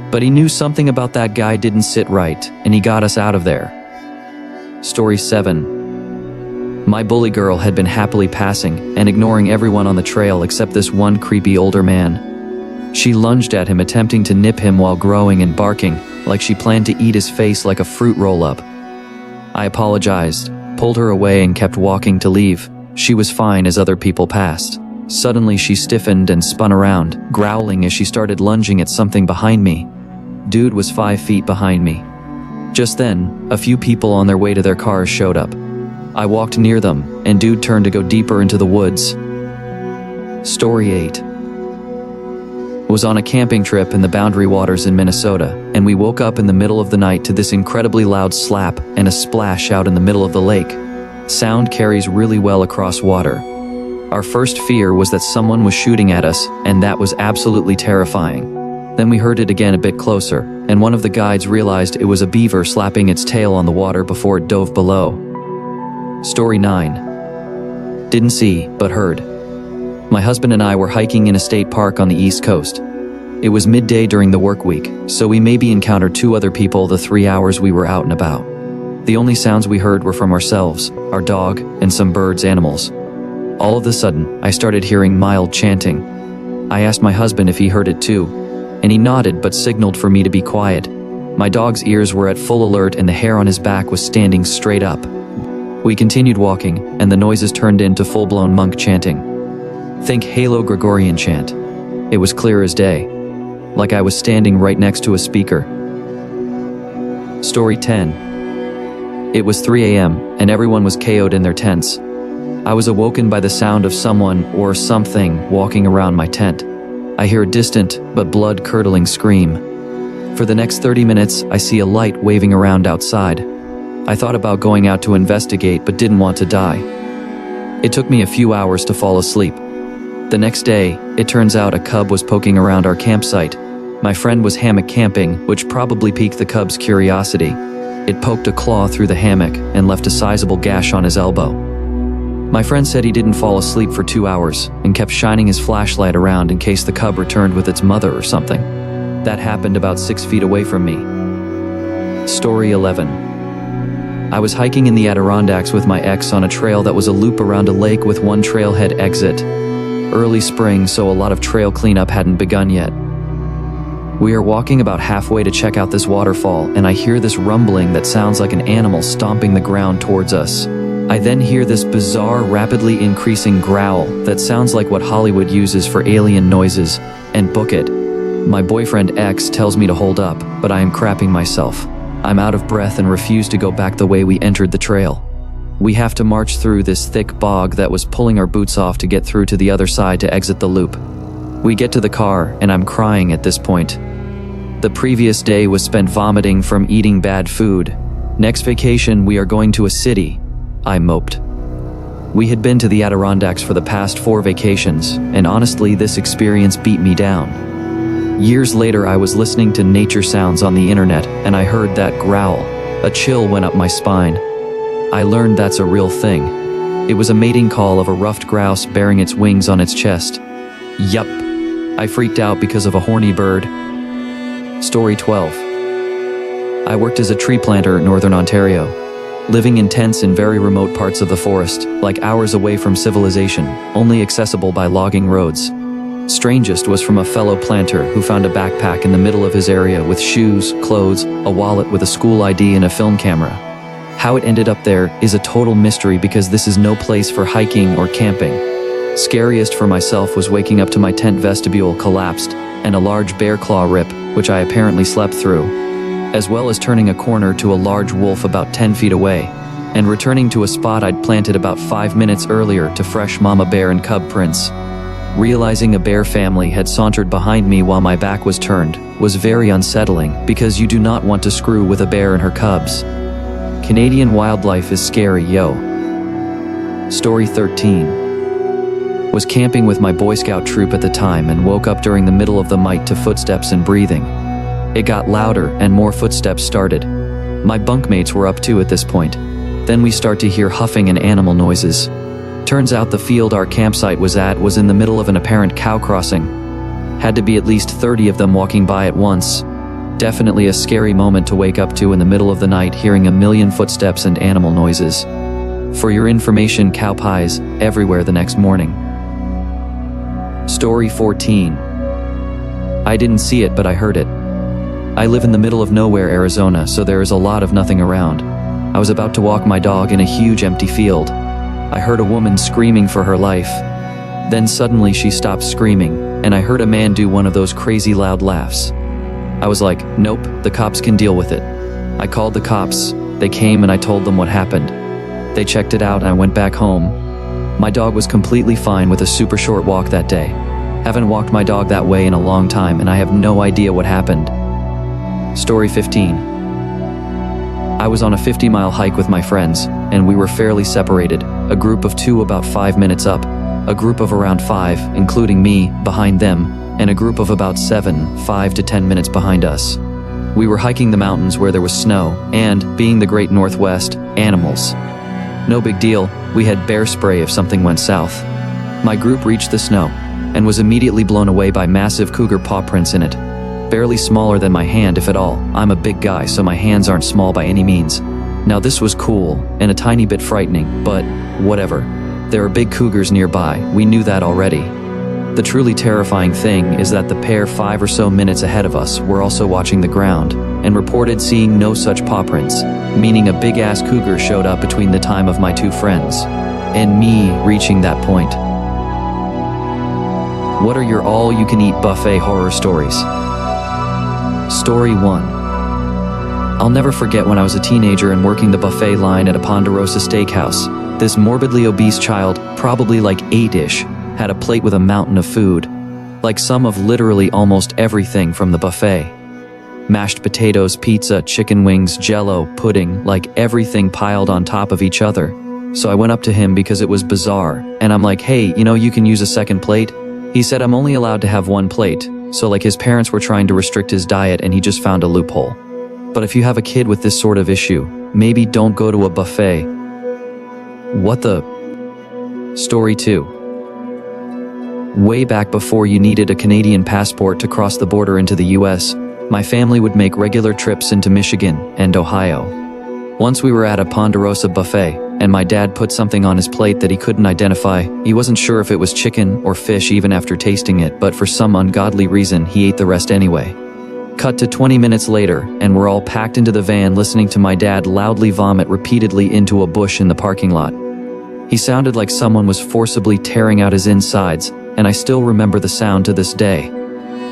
But he knew something about that guy didn't sit right, and he got us out of there. Story 7. My bully girl had been happily passing and ignoring everyone on the trail except this one creepy older man. She lunged at him, attempting to nip him while growling and barking, like she planned to eat his face like a fruit roll-up. I apologized, pulled her away, and kept walking to leave. She was fine as other people passed. Suddenly she stiffened and spun around, growling as she started lunging at something behind me. Dude was 5 feet behind me. Just then, a few people on their way to their cars showed up. I walked near them, and dude turned to go deeper into the woods. Story 8. Was on a camping trip in the Boundary Waters in Minnesota, and we woke up in the middle of the night to this incredibly loud slap and a splash out in the middle of the lake. Sound carries really well across water. Our first fear was that someone was shooting at us, and that was absolutely terrifying. Then we heard it again a bit closer, and one of the guides realized it was a beaver slapping its tail on the water before it dove below. Story 9. Didn't see, but heard. My husband and I were hiking in a state park on the East Coast. It was midday during the work week, so we maybe encountered 2 other people the 3 hours we were out and about. The only sounds we heard were from ourselves, our dog, and some birds, animals. All of a sudden, I started hearing mild chanting. I asked my husband if he heard it too, and he nodded but signaled for me to be quiet. My dog's ears were at full alert and the hair on his back was standing straight up. We continued walking, and the noises turned into full-blown monk chanting. Think Halo Gregorian chant. It was clear as day, like I was standing right next to a speaker. Story 10. It was 3 a.m., and everyone was KO'd in their tents. I was awoken by the sound of someone or something walking around my tent. I hear a distant but blood-curdling scream. For the next 30 minutes, I see a light waving around outside. I thought about going out to investigate but didn't want to die. It took me a few hours to fall asleep. The next day, it turns out a cub was poking around our campsite. My friend was hammock camping, which probably piqued the cub's curiosity. It poked a claw through the hammock and left a sizable gash on his elbow. My friend said he didn't fall asleep for 2 hours and kept shining his flashlight around in case the cub returned with its mother or something. That happened about 6 feet away from me. Story 11. I was hiking in the Adirondacks with my ex on a trail that was a loop around a lake with one trailhead exit. Early spring, so a lot of trail cleanup hadn't begun yet. We are walking about halfway to check out this waterfall, and I hear this rumbling that sounds like an animal stomping the ground towards us. I then hear this bizarre, rapidly increasing growl that sounds like what Hollywood uses for alien noises, and book it. My boyfriend X tells me to hold up, but I am crapping myself. I'm out of breath and refuse to go back the way we entered the trail. We have to march through this thick bog that was pulling our boots off to get through to the other side to exit the loop. We get to the car, and I'm crying at this point. The previous day was spent vomiting from eating bad food. Next vacation, we are going to a city. I moped. We had been to the Adirondacks for the past 4 vacations, and honestly, this experience beat me down. Years later, I was listening to nature sounds on the internet, and I heard that growl. A chill went up my spine. I learned that's a real thing. It was a mating call of a ruffed grouse bearing its wings on its chest. Yup. I freaked out because of a horny bird. Story 12. I worked as a tree planter in Northern Ontario, living in tents in very remote parts of the forest, like hours away from civilization, only accessible by logging roads. Strangest was from a fellow planter who found a backpack in the middle of his area with shoes, clothes, a wallet with a school ID and a film camera. How it ended up there is a total mystery because this is no place for hiking or camping. Scariest for myself was waking up to my tent vestibule collapsed and a large bear claw rip, which I apparently slept through, as well as turning a corner to a large wolf about 10 feet away, and returning to a spot I'd planted about 5 minutes earlier to fresh mama bear and cub prints. Realizing a bear family had sauntered behind me while my back was turned was very unsettling because you do not want to screw with a bear and her cubs. Canadian wildlife is scary, yo. Story 13. Was camping with my Boy Scout troop at the time and woke up during the middle of the night to footsteps and breathing. It got louder and more footsteps started. My bunkmates were up too at this point. Then we start to hear huffing and animal noises. Turns out the field our campsite was at was in the middle of an apparent cow crossing. Had to be at least 30 of them walking by at once. Definitely a scary moment to wake up to in the middle of the night, hearing a million footsteps and animal noises. For your information, cow pies everywhere the next morning. Story 14. I didn't see it, but I heard it. I live in the middle of nowhere, Arizona, so there is a lot of nothing around. I was about to walk my dog in a huge empty field. I heard a woman screaming for her life. Then suddenly she stopped screaming, and I heard a man do one of those crazy loud laughs. I was like, nope, the cops can deal with it. I called the cops. They came and I told them what happened. They checked it out and I went back home. My dog was completely fine with a super short walk that day. Haven't walked my dog that way in a long time and I have no idea what happened. Story 15. I was on a 50-mile hike with my friends, and we were fairly separated, a group of 2 about 5 minutes up, a group of around 5, including me, behind them, and a group of about 7, 5 to 10 minutes behind us. We were hiking the mountains where there was snow, and, being the great Northwest, animals. No big deal, we had bear spray if something went south. My group reached the snow, and was immediately blown away by massive cougar paw prints in it. Barely smaller than my hand, if at all. I'm a big guy, so my hands aren't small by any means. Now this was cool, and a tiny bit frightening, but whatever. There are big cougars nearby, we knew that already. The truly terrifying thing is that the pair 5 or so minutes ahead of us were also watching the ground, and reported seeing no such paw prints, meaning a big-ass cougar showed up between the time of my 2 friends, and me reaching that point. What are your all-you-can-eat buffet horror stories? Story 1. I'll never forget when I was a teenager and working the buffet line at a Ponderosa steakhouse. This morbidly obese child, probably like 8-ish, had a plate with a mountain of food. Like some of literally almost everything from the buffet. Mashed potatoes, pizza, chicken wings, jello, pudding, like everything piled on top of each other. So I went up to him because it was bizarre, and I'm like, hey, you can use a second plate? He said I'm only allowed to have 1 plate. So like his parents were trying to restrict his diet and he just found a loophole. But if you have a kid with this sort of issue, maybe don't go to a buffet. What the? Story 2. Way back before you needed a Canadian passport to cross the border into the US, my family would make regular trips into Michigan and Ohio. Once we were at a Ponderosa buffet, and my dad put something on his plate that he couldn't identify. He wasn't sure if it was chicken or fish even after tasting it, but for some ungodly reason, he ate the rest anyway. Cut to 20 minutes later, and we're all packed into the van listening to my dad loudly vomit repeatedly into a bush in the parking lot. He sounded like someone was forcibly tearing out his insides, and I still remember the sound to this day.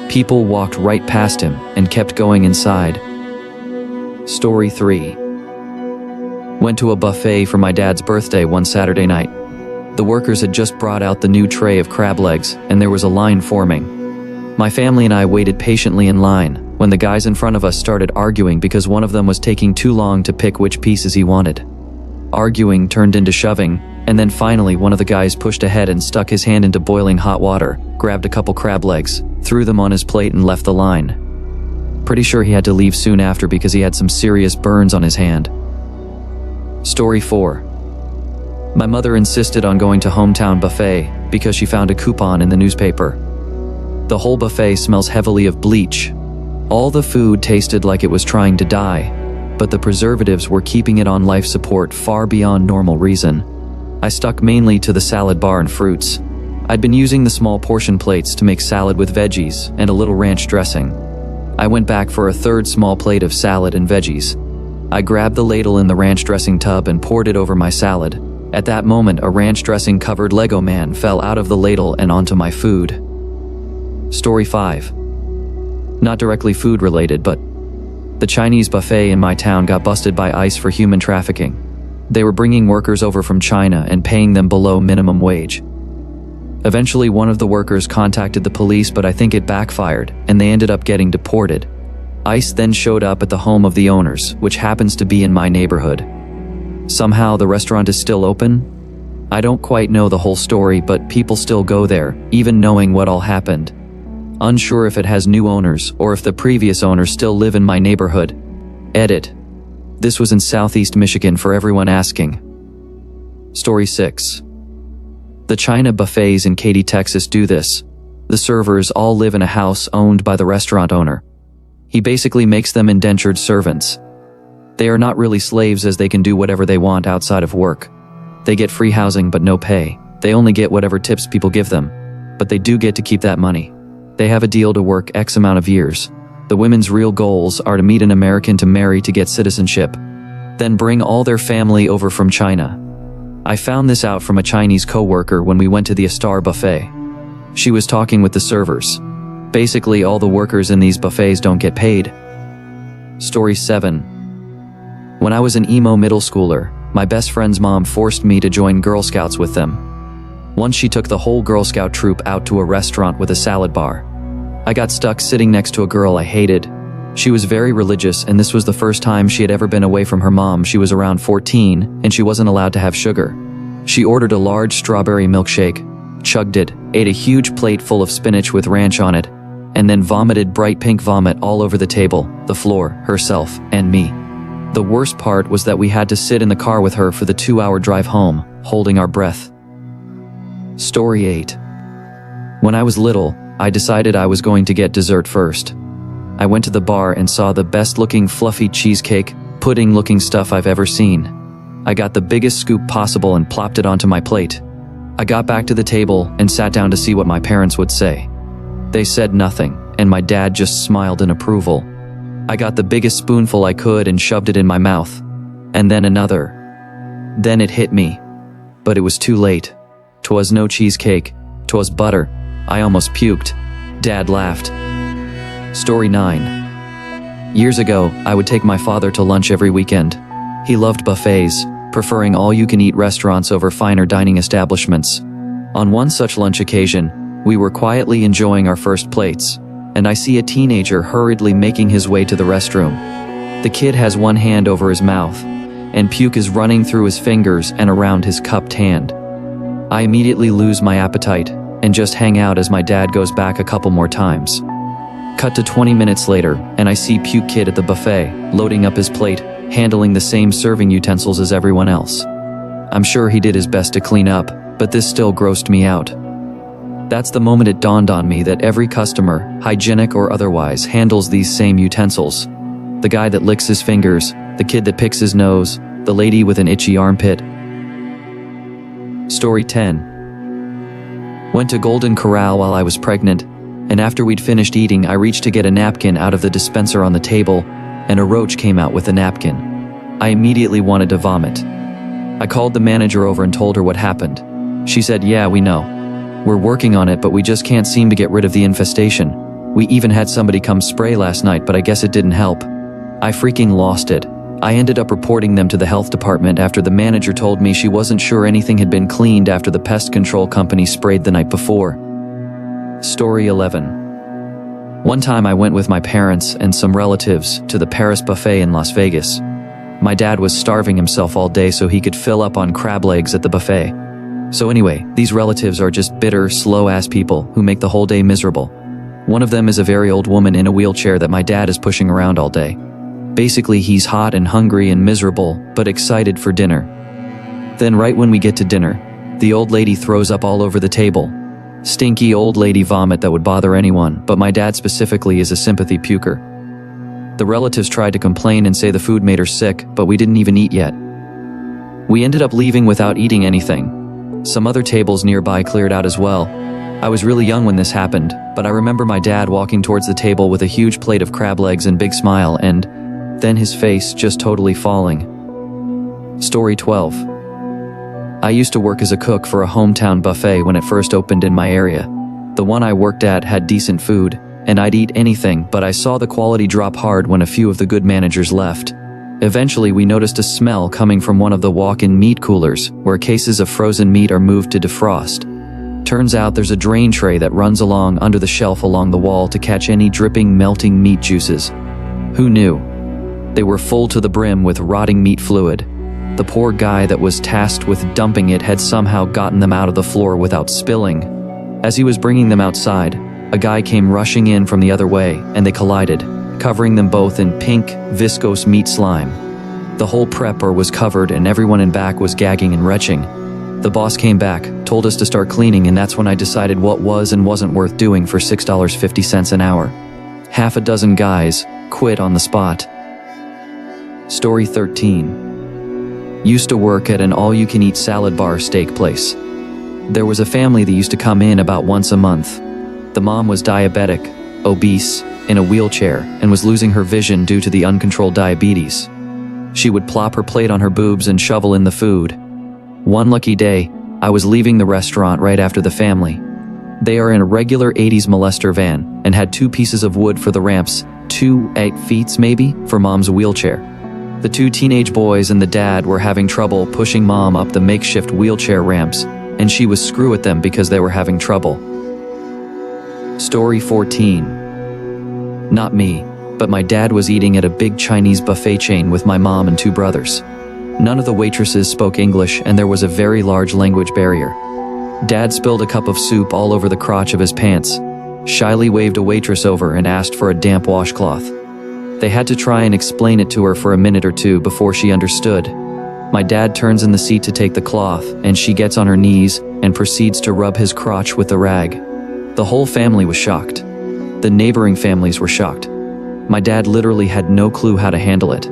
People walked right past him and kept going inside. Story 3. Went to a buffet for my dad's birthday one Saturday night. The workers had just brought out the new tray of crab legs, and there was a line forming. My family and I waited patiently in line when the guys in front of us started arguing because one of them was taking too long to pick which pieces he wanted. Arguing turned into shoving, and then finally one of the guys pushed ahead and stuck his hand into boiling hot water, grabbed a couple crab legs, threw them on his plate and left the line. Pretty sure he had to leave soon after because he had some serious burns on his hand. Story 4. My mother insisted on going to Hometown Buffet because she found a coupon in the newspaper. The whole buffet smells heavily of bleach. All the food tasted like it was trying to die, but the preservatives were keeping it on life support far beyond normal reason. I stuck mainly to the salad bar and fruits. I'd been using the small portion plates to make salad with veggies and a little ranch dressing. I went back for a 3rd small plate of salad and veggies. I grabbed the ladle in the ranch dressing tub and poured it over my salad. At that moment, a ranch dressing covered Lego man fell out of the ladle and onto my food. Story 5. Not directly food related, but the Chinese buffet in my town got busted by ICE for human trafficking. They were bringing workers over from China and paying them below minimum wage. Eventually, one of the workers contacted the police, but I think it backfired, and they ended up getting deported. ICE then showed up at the home of the owners, which happens to be in my neighborhood. Somehow the restaurant is still open? I don't quite know the whole story, but people still go there, even knowing what all happened. Unsure if it has new owners or if the previous owners still live in my neighborhood. Edit. This was in Southeast Michigan for everyone asking. Story 6. The China buffets in Katy, Texas do this. The The servers all live in a house owned by the restaurant owner. He basically makes them indentured servants. They are not really slaves as they can do whatever they want outside of work. They get free housing but no pay. They only get whatever tips people give them, but they do get to keep that money. They have a deal to work X amount of years. The women's real goals are to meet an American to marry to get citizenship, then bring all their family over from China. I found this out from a Chinese coworker when we went to the Astar buffet. She was talking with the servers. Basically, all the workers in these buffets don't get paid. Story 7. When I was an emo middle schooler, my best friend's mom forced me to join Girl Scouts with them. Once she took the whole Girl Scout troop out to a restaurant with a salad bar. I got stuck sitting next to a girl I hated. She was very religious, and this was the first time she had ever been away from her mom. She was around 14, and she wasn't allowed to have sugar. She ordered a large strawberry milkshake, chugged it, ate a huge plate full of spinach with ranch on it, and then vomited bright pink vomit all over the table, the floor, herself, and me. The worst part was that we had to sit in the car with her for the 2-hour drive home, holding our breath. Story 8. When I was little, I decided I was going to get dessert first. I went to the bar and saw the best-looking fluffy cheesecake, pudding-looking stuff I've ever seen. I got the biggest scoop possible and plopped it onto my plate. I got back to the table and sat down to see what my parents would say. They said nothing, and my dad just smiled in approval. I got the biggest spoonful I could and shoved it in my mouth. And then another. Then it hit me. But it was too late. 'Twas no cheesecake. 'Twas butter. I almost puked. Dad laughed. Story 9. Years ago, I would take my father to lunch every weekend. He loved buffets, preferring all-you-can-eat restaurants over finer dining establishments. On one such lunch occasion, we were quietly enjoying our first plates, and I see a teenager hurriedly making his way to the restroom. The kid has one hand over his mouth, and puke is running through his fingers and around his cupped hand. I immediately lose my appetite and just hang out as my dad goes back a couple more times. Cut to 20 minutes later, and I see Puke Kid at the buffet, loading up his plate, handling the same serving utensils as everyone else. I'm sure he did his best to clean up, but this still grossed me out. That's the moment it dawned on me that every customer, hygienic or otherwise, handles these same utensils. The guy that licks his fingers, the kid that picks his nose, the lady with an itchy armpit. Story 10. Went to Golden Corral while I was pregnant, and after we'd finished eating, I reached to get a napkin out of the dispenser on the table, and a roach came out with the napkin. I immediately wanted to vomit. I called the manager over and told her what happened. She said, "Yeah, we know. We're working on it, but we just can't seem to get rid of the infestation. We even had somebody come spray last night, but I guess it didn't help." I freaking lost it. I ended up reporting them to the health department after the manager told me she wasn't sure anything had been cleaned after the pest control company sprayed the night before. Story 11. One time I went with my parents and some relatives to the Paris buffet in Las Vegas. My dad was starving himself all day so he could fill up on crab legs at the buffet. So anyway, these relatives are just bitter, slow-ass people who make the whole day miserable. One of them is a very old woman in a wheelchair that my dad is pushing around all day. Basically, he's hot and hungry and miserable, but excited for dinner. Then right when we get to dinner, the old lady throws up all over the table. Stinky old lady vomit that would bother anyone, but my dad specifically is a sympathy puker. The relatives tried to complain and say the food made her sick, but we didn't even eat yet. We ended up leaving without eating anything. Some other tables nearby cleared out as well. I was really young when this happened, but I remember my dad walking towards the table with a huge plate of crab legs and big smile, and then his face just totally falling. Story 12. I used to work as a cook for a hometown buffet when it first opened in my area. The one I worked at had decent food, and I'd eat anything, but I saw the quality drop hard when a few of the good managers left. Eventually, we noticed a smell coming from one of the walk-in meat coolers, where cases of frozen meat are moved to defrost. Turns out there's a drain tray that runs along under the shelf along the wall to catch any dripping, melting meat juices. Who knew? They were full to the brim with rotting meat fluid. The poor guy that was tasked with dumping it had somehow gotten them out of the floor without spilling. As he was bringing them outside, a guy came rushing in from the other way, and they collided, covering them both in pink, viscose meat slime. The whole prepper was covered and everyone in back was gagging and retching. The boss came back, told us to start cleaning, and that's when I decided what was and wasn't worth doing for $6.50 an hour. Half a dozen guys quit on the spot. Story 13. Used to work at an all-you-can-eat salad bar steak place. There was a family that used to come in about once a month. The mom was diabetic, obese, in a wheelchair, and was losing her vision due to the uncontrolled diabetes. She would plop her plate on her boobs and shovel in the food. One lucky day, I was leaving the restaurant right after the family. They are in a regular 80s molester van and had 2 pieces of wood for the ramps, 2 8 feet maybe, for mom's wheelchair. The 2 teenage boys and the dad were having trouble pushing mom up the makeshift wheelchair ramps, and she was screw at them because they were having trouble. Story 14. Not me, but my dad was eating at a big Chinese buffet chain with my mom and 2 brothers. None of the waitresses spoke English, and there was a very large language barrier. Dad spilled a cup of soup all over the crotch of his pants, shyly waved a waitress over and asked for a damp washcloth. They had to try and explain it to her for a minute or 2 before she understood. My dad turns in the seat to take the cloth, and she gets on her knees and proceeds to rub his crotch with the rag. The whole family was shocked. The neighboring families were shocked. My dad literally had no clue how to handle it.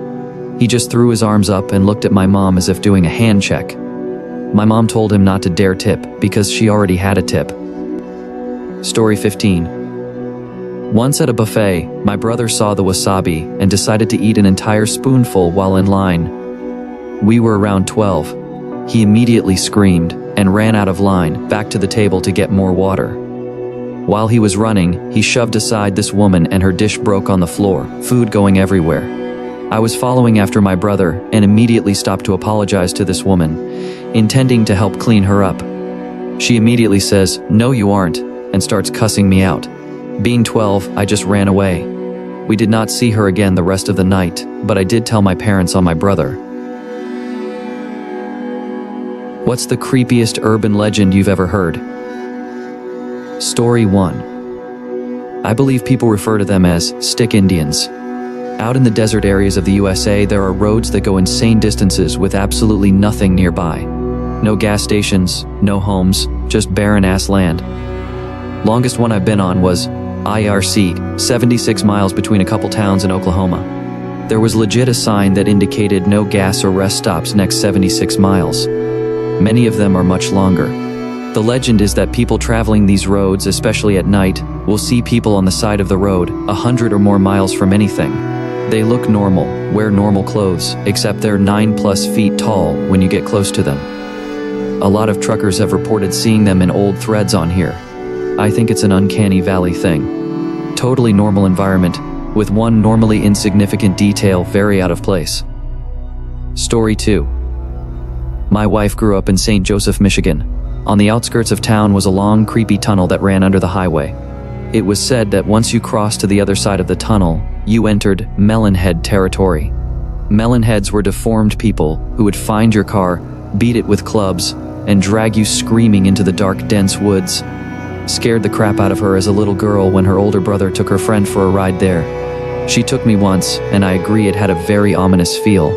He just threw his arms up and looked at my mom as if doing a hand check. My mom told him not to dare tip because she already had a tip. Story 15. Once at a buffet, my brother saw the wasabi and decided to eat an entire spoonful while in line. We were around 12. He immediately screamed and ran out of line, back to the table to get more water. While he was running, he shoved aside this woman and her dish broke on the floor, food going everywhere. I was following after my brother and immediately stopped to apologize to this woman, intending to help clean her up. She immediately says, "No, you aren't," and starts cussing me out. Being 12, I just ran away. We did not see her again the rest of the night, but I did tell my parents on my brother. What's the creepiest urban legend you've ever heard? Story 1. I believe people refer to them as stick Indians. Out in the desert areas of the USA, there are roads that go insane distances with absolutely nothing nearby. No gas stations, no homes, just barren-ass land. Longest one I've been on was IRC, 76 miles between a couple towns in Oklahoma. There was legit a sign that indicated no gas or rest stops next 76 miles. Many of them are much longer. The legend is that people traveling these roads, especially at night, will see people on the side of the road, 100 or more miles from anything. They look normal, wear normal clothes, except they're 9+ feet tall when you get close to them. A lot of truckers have reported seeing them in old threads on here. I think it's an uncanny valley thing. Totally normal environment, with one normally insignificant detail very out of place. Story 2. My wife grew up in St. Joseph, Michigan. On the outskirts of town was a long, creepy tunnel that ran under the highway. It was said that once you crossed to the other side of the tunnel, you entered Melonhead territory. Melonheads were deformed people who would find your car, beat it with clubs, and drag you screaming into the dark, dense woods. Scared the crap out of her as a little girl when her older brother took her friend for a ride there. She took me once, and I agree it had a very ominous feel,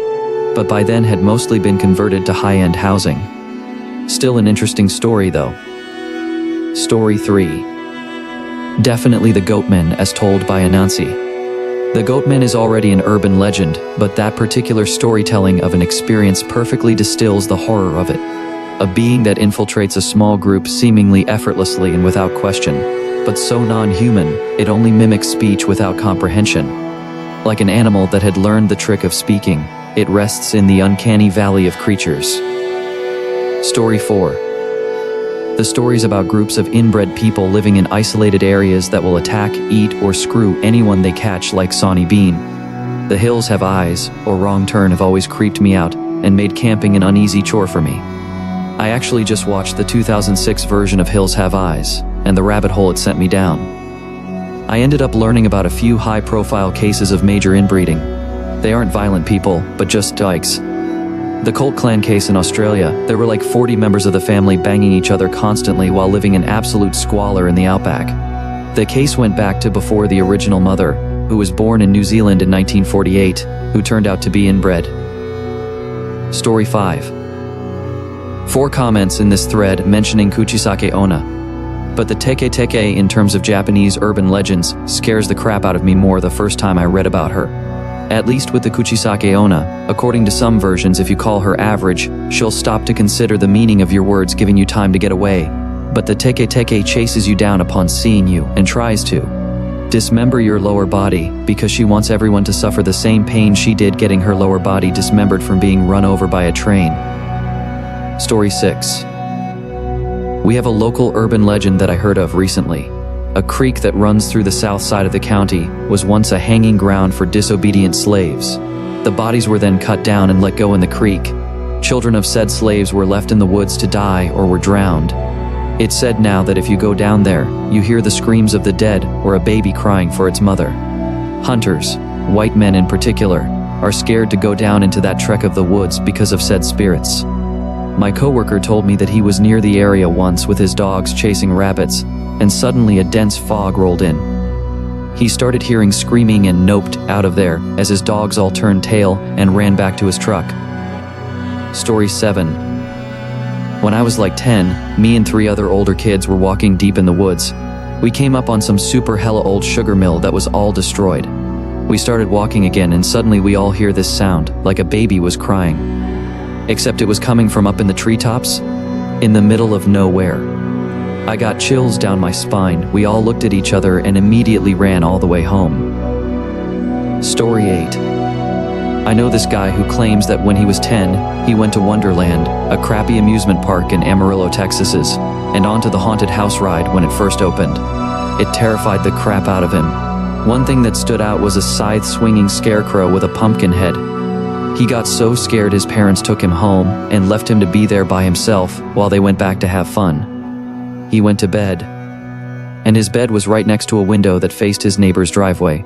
but by then had mostly been converted to high-end housing. Still an interesting story, though. Story 3. Definitely the Goatman as told by Anansi. The Goatman is already an urban legend, but that particular storytelling of an experience perfectly distills the horror of it. A being that infiltrates a small group seemingly effortlessly and without question, but so non-human, it only mimics speech without comprehension. Like an animal that had learned the trick of speaking, it rests in the uncanny valley of creatures. Story 4. The stories about groups of inbred people living in isolated areas that will attack, eat, or screw anyone they catch like Sonny Bean. The Hills Have Eyes, or Wrong Turn have always creeped me out and made camping an uneasy chore for me. I actually just watched the 2006 version of Hills Have Eyes, and the rabbit hole it sent me down. I ended up learning about a few high-profile cases of major inbreeding. They aren't violent people, but just dykes. The Colt Clan case in Australia, there were like 40 members of the family banging each other constantly while living in absolute squalor in the outback. The case went back to before the original mother, who was born in New Zealand in 1948, who turned out to be inbred. Story 5. 4 comments in this thread mentioning Kuchisake Onna. But the Teke Teke in terms of Japanese urban legends scares the crap out of me more the first time I read about her. At least with the Kuchisake Onna, according to some versions, if you call her average, she'll stop to consider the meaning of your words, giving you time to get away. But the Teke Teke chases you down upon seeing you and tries to dismember your lower body because she wants everyone to suffer the same pain she did getting her lower body dismembered from being run over by a train. Story 6. We have a local urban legend that I heard of recently. A creek that runs through the south side of the county was once a hanging ground for disobedient slaves. The bodies were then cut down and let go in the creek. Children of said slaves were left in the woods to die or were drowned. It's said now that if you go down there, you hear the screams of the dead or a baby crying for its mother. Hunters, white men in particular, are scared to go down into that trek of the woods because of said spirits. My coworker told me that he was near the area once with his dogs chasing rabbits, and suddenly a dense fog rolled in. He started hearing screaming and noped out of there as his dogs all turned tail and ran back to his truck. Story 7. When I was like 10, me and 3 other older kids were walking deep in the woods. We came up on some super hella old sugar mill that was all destroyed. We started walking again and suddenly we all hear this sound, like a baby was crying. Except it was coming from up in the treetops, in the middle of nowhere. I got chills down my spine. We all looked at each other and immediately ran all the way home. Story 8. I know this guy who claims that when he was 10, he went to Wonderland, a crappy amusement park in Amarillo, Texas, and onto the haunted house ride when it first opened. It terrified the crap out of him. One thing that stood out was a scythe-swinging scarecrow with a pumpkin head. He got so scared his parents took him home and left him to be there by himself while they went back to have fun. He went to bed, and his bed was right next to a window that faced his neighbor's driveway.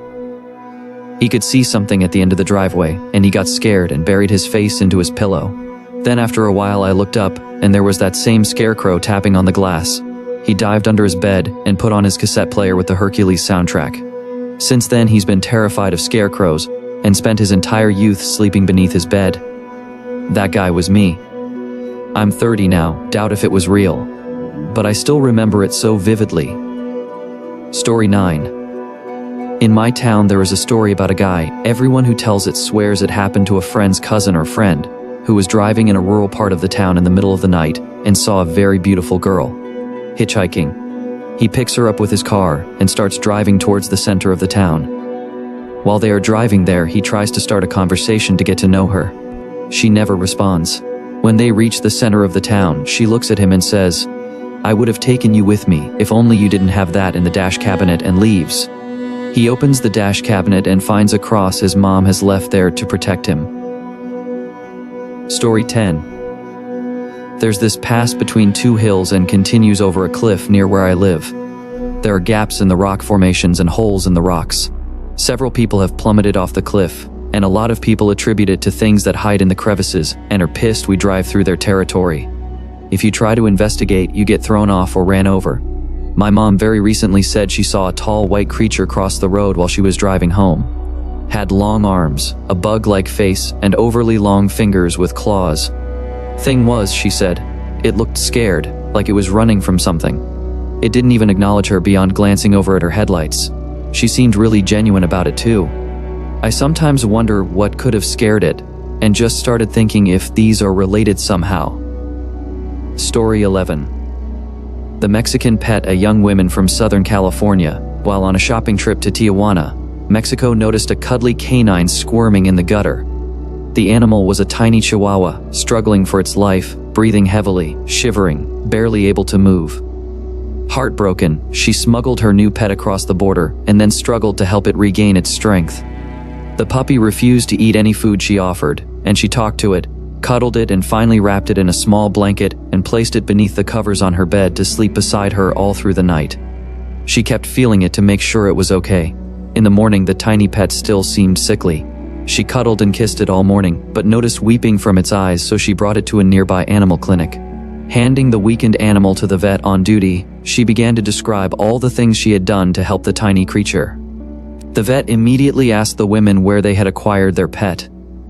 He could see something at the end of the driveway, and he got scared and buried his face into his pillow. Then after a while I looked up, and there was that same scarecrow tapping on the glass. He dived under his bed and put on his cassette player with the Hercules soundtrack. Since then he's been terrified of scarecrows, and spent his entire youth sleeping beneath his bed. That guy was me. I'm 30 now, doubt if it was real. But I still remember it so vividly. Story 9. In my town there is a story about a guy, everyone who tells it swears it happened to a friend's cousin or friend, who was driving in a rural part of the town in the middle of the night and saw a very beautiful girl hitchhiking. He picks her up with his car and starts driving towards the center of the town. While they are driving there, he tries to start a conversation to get to know her. She never responds. When they reach the center of the town, she looks at him and says, "I would have taken you with me if only you didn't have that in the dash cabinet," and leaves. He opens the dash cabinet and finds a cross his mom has left there to protect him. Story 10. There's this pass between 2 hills and continues over a cliff near where I live. There are gaps in the rock formations and holes in the rocks. Several people have plummeted off the cliff, and a lot of people attribute it to things that hide in the crevices and are pissed we drive through their territory. If you try to investigate, you get thrown off or ran over. My mom very recently said she saw a tall white creature cross the road while she was driving home. Had long arms, a bug-like face, and overly long fingers with claws. Thing was, she said, it looked scared, like it was running from something. It didn't even acknowledge her beyond glancing over at her headlights. She seemed really genuine about it too. I sometimes wonder what could have scared it, and just started thinking if these are related somehow. Story 11. The Mexican pet a young woman from Southern California. While on a shopping trip to Tijuana, Mexico noticed a cuddly canine squirming in the gutter. The animal was a tiny chihuahua, struggling for its life, breathing heavily, shivering, barely able to move. Heartbroken, she smuggled her new pet across the border and then struggled to help it regain its strength. The puppy refused to eat any food she offered, and she talked to it, cuddled it, and finally wrapped it in a small blanket and placed it beneath the covers on her bed to sleep beside her all through the night. She kept feeling it to make sure it was okay. In the morning, the tiny pet still seemed sickly. She cuddled and kissed it all morning, but noticed weeping from its eyes, so she brought it to a nearby animal clinic. Handing the weakened animal to the vet on duty, she began to describe all the things she had done to help the tiny creature. The vet immediately asked the women where they had acquired their pet.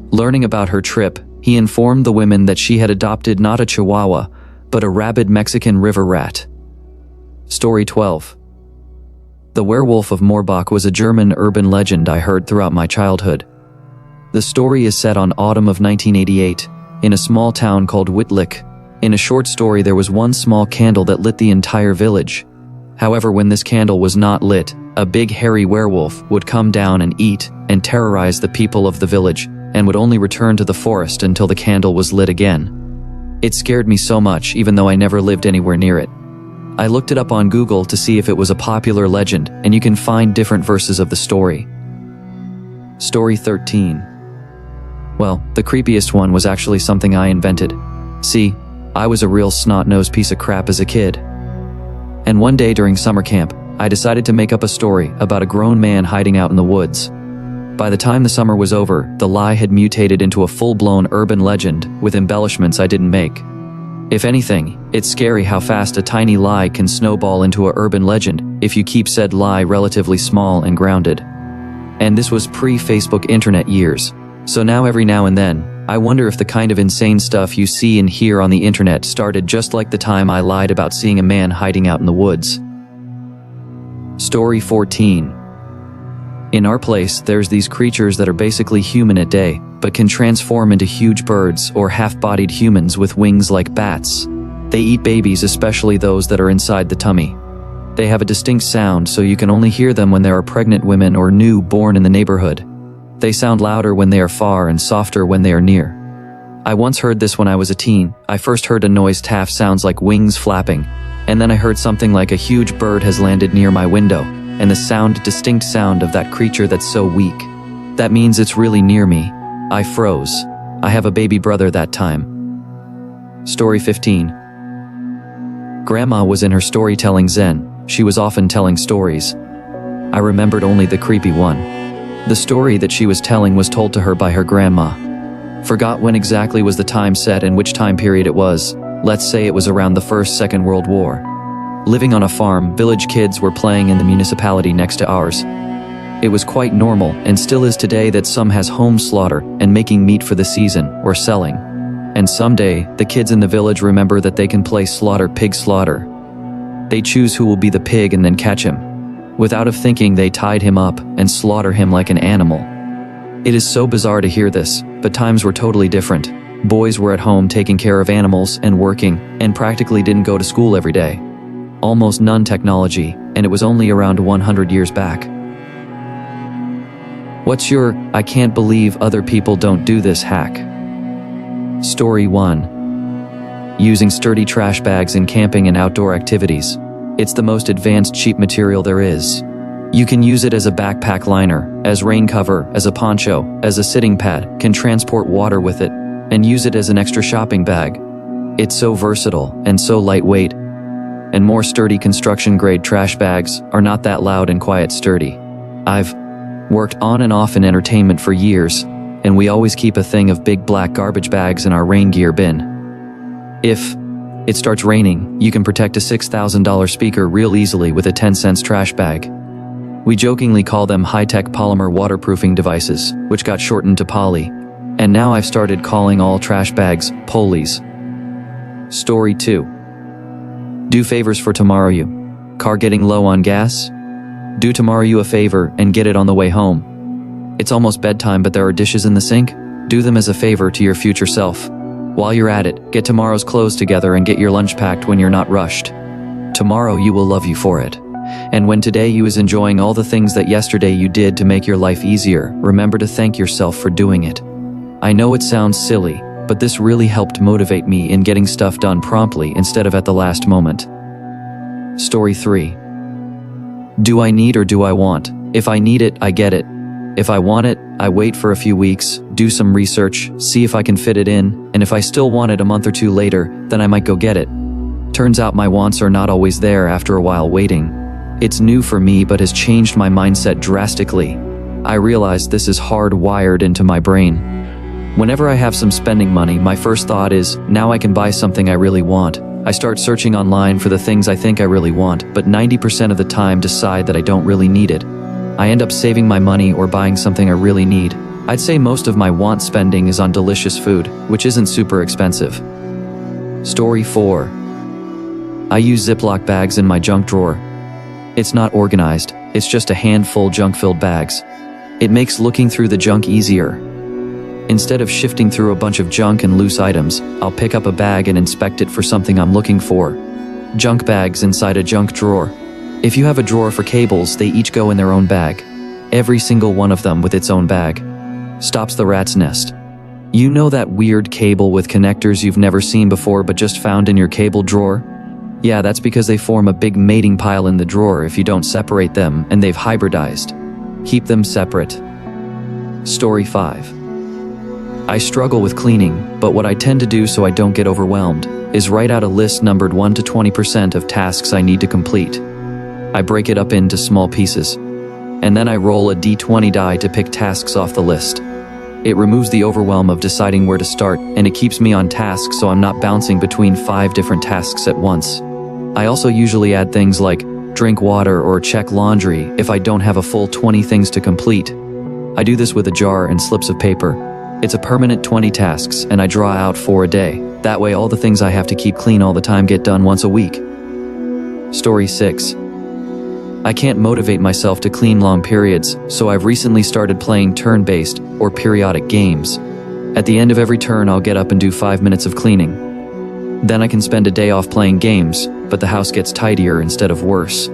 Learning about her trip, He informed the women that she had adopted not a chihuahua, but a rabid Mexican river rat. Story 12. The Werewolf of Moorbach was a German urban legend I heard throughout my childhood. The story is set on autumn of 1988, in a small town called Wittlich. In a short story, there was one small candle that lit the entire village. However, when this candle was not lit, a big hairy werewolf would come down and eat and terrorize the people of the village, and would only return to the forest until the candle was lit again. It scared me so much, even though I never lived anywhere near it. I looked it up on Google to see if it was a popular legend, and you can find different versions of the story. Story 13. Well, the creepiest one was actually something I invented. See, I was a real snot-nosed piece of crap as a kid. And one day during summer camp, I decided to make up a story about a grown man hiding out in the woods. By the time the summer was over, the lie had mutated into a full-blown urban legend with embellishments I didn't make. If anything, it's scary how fast a tiny lie can snowball into an urban legend if you keep said lie relatively small and grounded. And this was pre-Facebook internet years, so now every now and then, I wonder if the kind of insane stuff you see and hear on the internet started just like the time I lied about seeing a man hiding out in the woods. Story 14. In our place, there's these creatures that are basically human at day, but can transform into huge birds or half-bodied humans with wings like bats. They eat babies, especially those that are inside the tummy. They have a distinct sound, so you can only hear them when there are pregnant women or new born in the neighborhood. They sound louder when they are far and softer when they are near. I once heard this when I was a teen. I first heard a noise half sounds like wings flapping, and then I heard something like a huge bird has landed near my window, and the distinct sound of that creature that's so weak. That means it's really near me. I froze. I have a baby brother that time. Story 15. Grandma was in her storytelling zen. She was often telling stories. I remembered only the creepy one. The story that she was telling was told to her by her grandma. Forgot when exactly was the time set and which time period it was. Let's say it was around the Second World War. Living on a farm, village kids were playing in the municipality next to ours. It was quite normal, and still is today, that some has home slaughter and making meat for the season, or selling. And someday, the kids in the village remember that they can play slaughter pig slaughter. They choose who will be the pig and then catch him. Without of thinking, they tied him up and slaughter him like an animal. It is so bizarre to hear this, but times were totally different. Boys were at home taking care of animals and working, and practically didn't go to school every day. Almost none technology, and it was only around 100 years back. What's your, I can't believe other people don't do this hack? Story 1. Using sturdy trash bags in camping and outdoor activities. It's the most advanced cheap material there is. You can use it as a backpack liner, as rain cover, as a poncho, as a sitting pad, can transport water with it, and use it as an extra shopping bag. It's so versatile and so lightweight. And more sturdy construction-grade trash bags are not that loud and quiet sturdy. I've worked on and off in entertainment for years, and we always keep a thing of big black garbage bags in our rain gear bin. If it starts raining, you can protect a $6,000 speaker real easily with a 10-cent trash bag. We jokingly call them high-tech polymer waterproofing devices, which got shortened to poly. And now I've started calling all trash bags polies. Story 2. Do favors for tomorrow you. Car getting low on gas? Do tomorrow you a favor and get it on the way home. It's almost bedtime, but there are dishes in the sink? Do them as a favor to your future self. While you're at it, get tomorrow's clothes together and get your lunch packed when you're not rushed. Tomorrow you will love you for it. And when today you is enjoying all the things that yesterday you did to make your life easier, remember to thank yourself for doing it. I know it sounds silly, but this really helped motivate me in getting stuff done promptly instead of at the last moment. Story 3. Do I need or do I want? If I need it, I get it. If I want it, I wait for a few weeks, do some research, see if I can fit it in, and if I still want it a month or two later, then I might go get it. Turns out my wants are not always there after a while waiting. It's new for me but has changed my mindset drastically. I realize this is hardwired into my brain. Whenever I have some spending money, my first thought is, now I can buy something I really want. I start searching online for the things I think I really want, but 90% of the time decide that I don't really need it. I end up saving my money or buying something I really need. I'd say most of my want spending is on delicious food, which isn't super expensive. Story 4. I use Ziploc bags in my junk drawer. It's not organized, it's just a handful junk-filled bags. It makes looking through the junk easier. Instead of shifting through a bunch of junk and loose items, I'll pick up a bag and inspect it for something I'm looking for. Junk bags inside a junk drawer. If you have a drawer for cables, they each go in their own bag. Every single one of them with its own bag. Stops the rat's nest. You know that weird cable with connectors you've never seen before but just found in your cable drawer? Yeah, that's because they form a big mating pile in the drawer if you don't separate them, and they've hybridized. Keep them separate. Story 5. I struggle with cleaning, but what I tend to do so I don't get overwhelmed is write out a list numbered 1 to 20% of tasks I need to complete. I break it up into small pieces, and then I roll a d20 die to pick tasks off the list. It removes the overwhelm of deciding where to start, and it keeps me on task so I'm not bouncing between 5 different tasks at once. I also usually add things like drink water or check laundry if I don't have a full 20 things to complete. I do this with a jar and slips of paper. It's a permanent 20 tasks, and I draw out 4 a day. That way all the things I have to keep clean all the time get done once a week. Story 6. I can't motivate myself to clean long periods, so I've recently started playing turn-based or periodic games. At the end of every turn, I'll get up and do 5 minutes of cleaning. Then I can spend a day off playing games, but the house gets tidier instead of worse.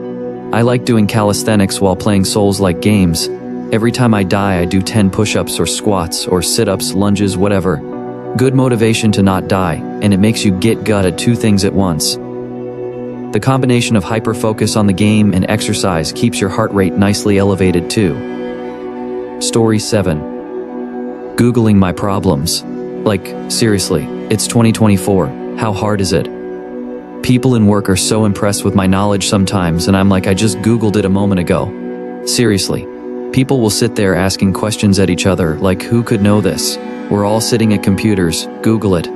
I like doing calisthenics while playing Souls-like games. Every time I die, I do 10 push-ups or squats or sit-ups, lunges, whatever. Good motivation to not die, and it makes you get gut at 2 things at once. The combination of hyper-focus on the game and exercise keeps your heart rate nicely elevated too. Story 7. Googling my problems. Like, seriously, it's 2024, how hard is it? People in work are so impressed with my knowledge sometimes, and I'm like, I just Googled it a moment ago. Seriously, people will sit there asking questions at each other like, who could know this? We're all sitting at computers, Google it.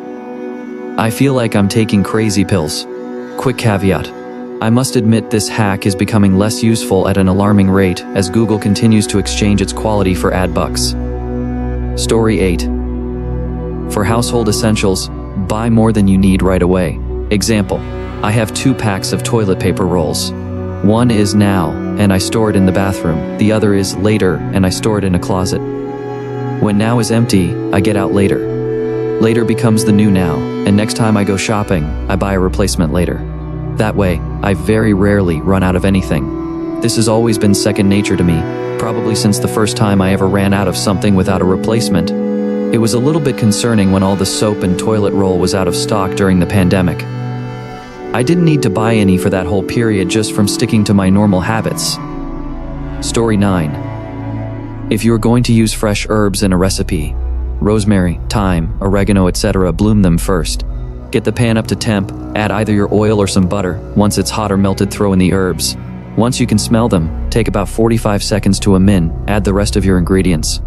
I feel like I'm taking crazy pills. Quick caveat. I must admit this hack is becoming less useful at an alarming rate as Google continues to exchange its quality for ad bucks. Story 8. For household essentials, buy more than you need right away. Example, I have 2 packs of toilet paper rolls. One is now, and I store it in the bathroom. The other is later, and I store it in a closet. When now is empty, I get out later. Later becomes the new now, and next time I go shopping, I buy a replacement later. That way, I very rarely run out of anything. This has always been second nature to me, probably since the first time I ever ran out of something without a replacement. It was a little bit concerning when all the soap and toilet roll was out of stock during the pandemic. I didn't need to buy any for that whole period just from sticking to my normal habits. Story 9. If you're going to use fresh herbs in a recipe, rosemary, thyme, oregano, etc., bloom them first. Get the pan up to temp, add either your oil or some butter. Once it's hot or melted, throw in the herbs. Once you can smell them, take about 45 seconds to a min, add the rest of your ingredients.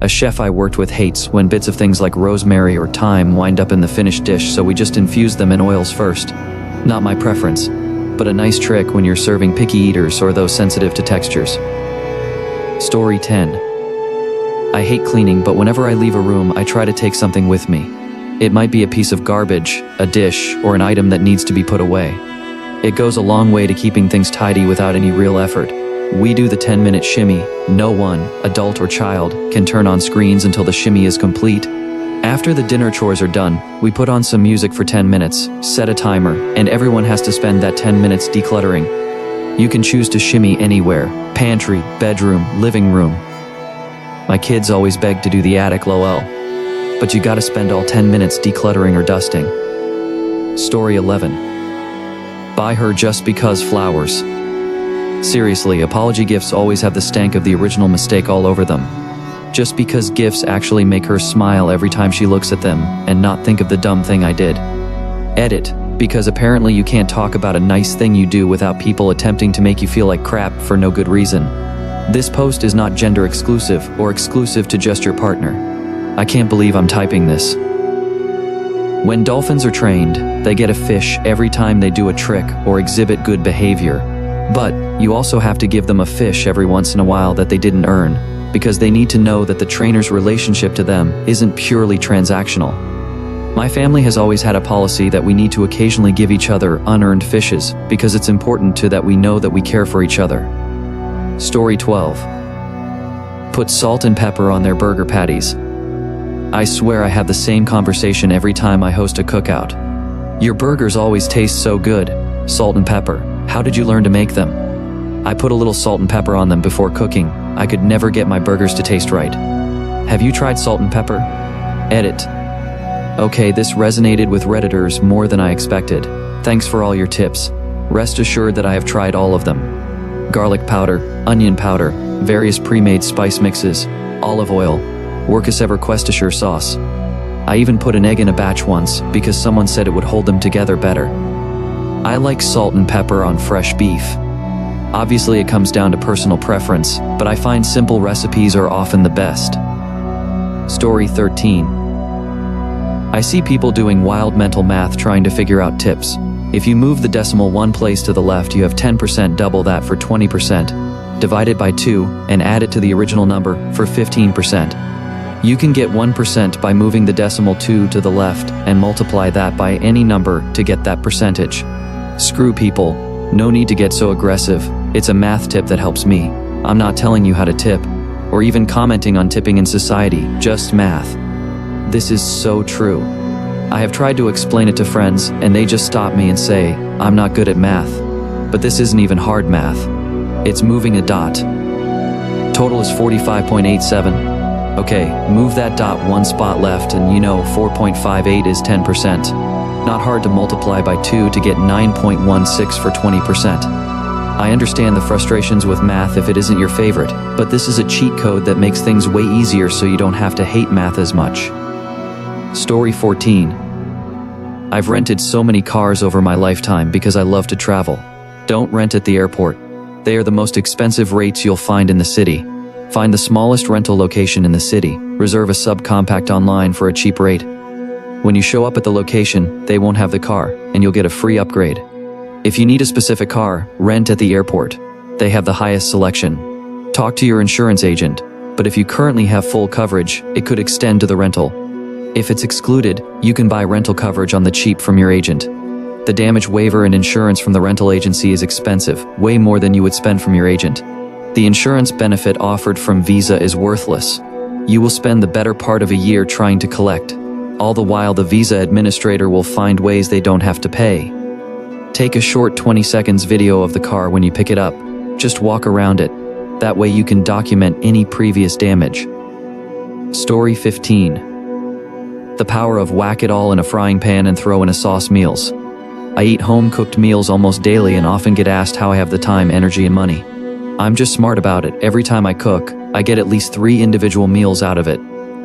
A chef I worked with hates when bits of things like rosemary or thyme wind up in the finished dish, so we just infuse them in oils first. Not my preference, but a nice trick when you're serving picky eaters or those sensitive to textures. Story 10. I hate cleaning, but whenever I leave a room, I try to take something with me. It might be a piece of garbage, a dish, or an item that needs to be put away. It goes a long way to keeping things tidy without any real effort. We do the 10-minute shimmy. No one, adult or child, can turn on screens until the shimmy is complete. After the dinner chores are done, we put on some music for 10 minutes, set a timer, and everyone has to spend that 10 minutes decluttering. You can choose to shimmy anywhere: pantry, bedroom, living room. My kids always beg to do the attic, lol. But you gotta spend all 10 minutes decluttering or dusting. Story 11. Buy her just because flowers. Seriously, apology gifts always have the stank of the original mistake all over them. Just because gifts actually make her smile every time she looks at them and not think of the dumb thing I did. Edit, because apparently you can't talk about a nice thing you do without people attempting to make you feel like crap for no good reason. This post is not gender exclusive or exclusive to just your partner. I can't believe I'm typing this. When dolphins are trained, they get a fish every time they do a trick or exhibit good behavior. But you also have to give them a fish every once in a while that they didn't earn. because they need to know that the trainer's relationship to them isn't purely transactional. My family has always had a policy that we need to occasionally give each other unearned fishes because it's important that we know that we care for each other. Story 12. Put salt and pepper on their burger patties. I swear I have the same conversation every time I host a cookout. Your burgers always taste so good. Salt and pepper. How did you learn to make them? I put a little salt and pepper on them before cooking. I could never get my burgers to taste right. Have you tried salt and pepper? Edit. Okay, this resonated with Redditors more than I expected. Thanks for all your tips. Rest assured that I have tried all of them. Garlic powder, onion powder, various pre-made spice mixes, olive oil, Worcestershire Worcestershire sauce. I even put an egg in a batch once because someone said it would hold them together better. I like salt and pepper on fresh beef. Obviously it comes down to personal preference, but I find simple recipes are often the best. Story 13. I see people doing wild mental math trying to figure out tips. If you move the decimal one place to the left, you have 10%, double that for 20%, divide it by 2, and add it to the original number for 15%. You can get 1% by moving the decimal 2 to the left and multiply that by any number to get that percentage. Screw people. No need to get so aggressive. It's a math tip that helps me. I'm not telling you how to tip, or even commenting on tipping in society, just math. This is so true. I have tried to explain it to friends, and they just stop me and say, I'm not good at math. But this isn't even hard math. It's moving a dot. Total is 45.87. Okay, move that dot one spot left and 4.58 is 10%. Not hard to multiply by 2 to get 9.16 for 20%. I understand the frustrations with math if it isn't your favorite, but this is a cheat code that makes things way easier so you don't have to hate math as much. Story 14. I've rented so many cars over my lifetime because I love to travel. Don't rent at the airport. They are the most expensive rates you'll find in the city. Find the smallest rental location in the city, reserve a subcompact online for a cheap rate. When you show up at the location, they won't have the car, and you'll get a free upgrade. If you need a specific car, rent at the airport. They have the highest selection. Talk to your insurance agent, but if you currently have full coverage, it could extend to the rental. If it's excluded, you can buy rental coverage on the cheap from your agent. The damage waiver and insurance from the rental agency is expensive, way more than you would spend from your agent. The insurance benefit offered from Visa is worthless. You will spend the better part of a year trying to collect. All the while the Visa administrator will find ways they don't have to pay. Take a short 20 seconds video of the car when you pick it up. Just walk around it. That way you can document any previous damage. Story 15. The power of whack it all in a frying pan and throw in a sauce meals. I eat home-cooked meals almost daily and often get asked how I have the time, energy, and money. I'm just smart about it. Every time I cook, I get at least 3 individual meals out of it.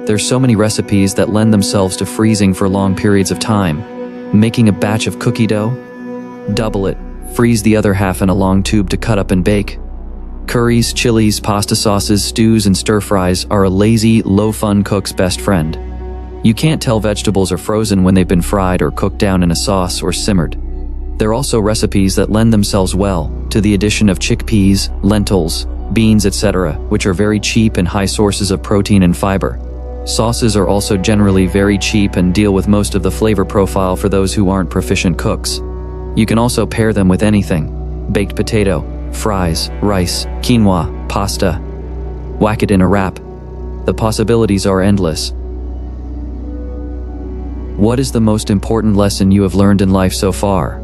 There's so many recipes that lend themselves to freezing for long periods of time. Making a batch of cookie dough? Double it. Freeze the other half in a long tube to cut up and bake. Curries, chilies, pasta sauces, stews, and stir-fries are a lazy, low-fun cook's best friend. You can't tell vegetables are frozen when they've been fried or cooked down in a sauce or simmered. There are also recipes that lend themselves well to the addition of chickpeas, lentils, beans, etc., which are very cheap and high sources of protein and fiber. Sauces are also generally very cheap and deal with most of the flavor profile for those who aren't proficient cooks. You can also pair them with anything: baked potato, fries, rice, quinoa, pasta. Whack it in a wrap. The possibilities are endless. What is the most important lesson you have learned in life so far?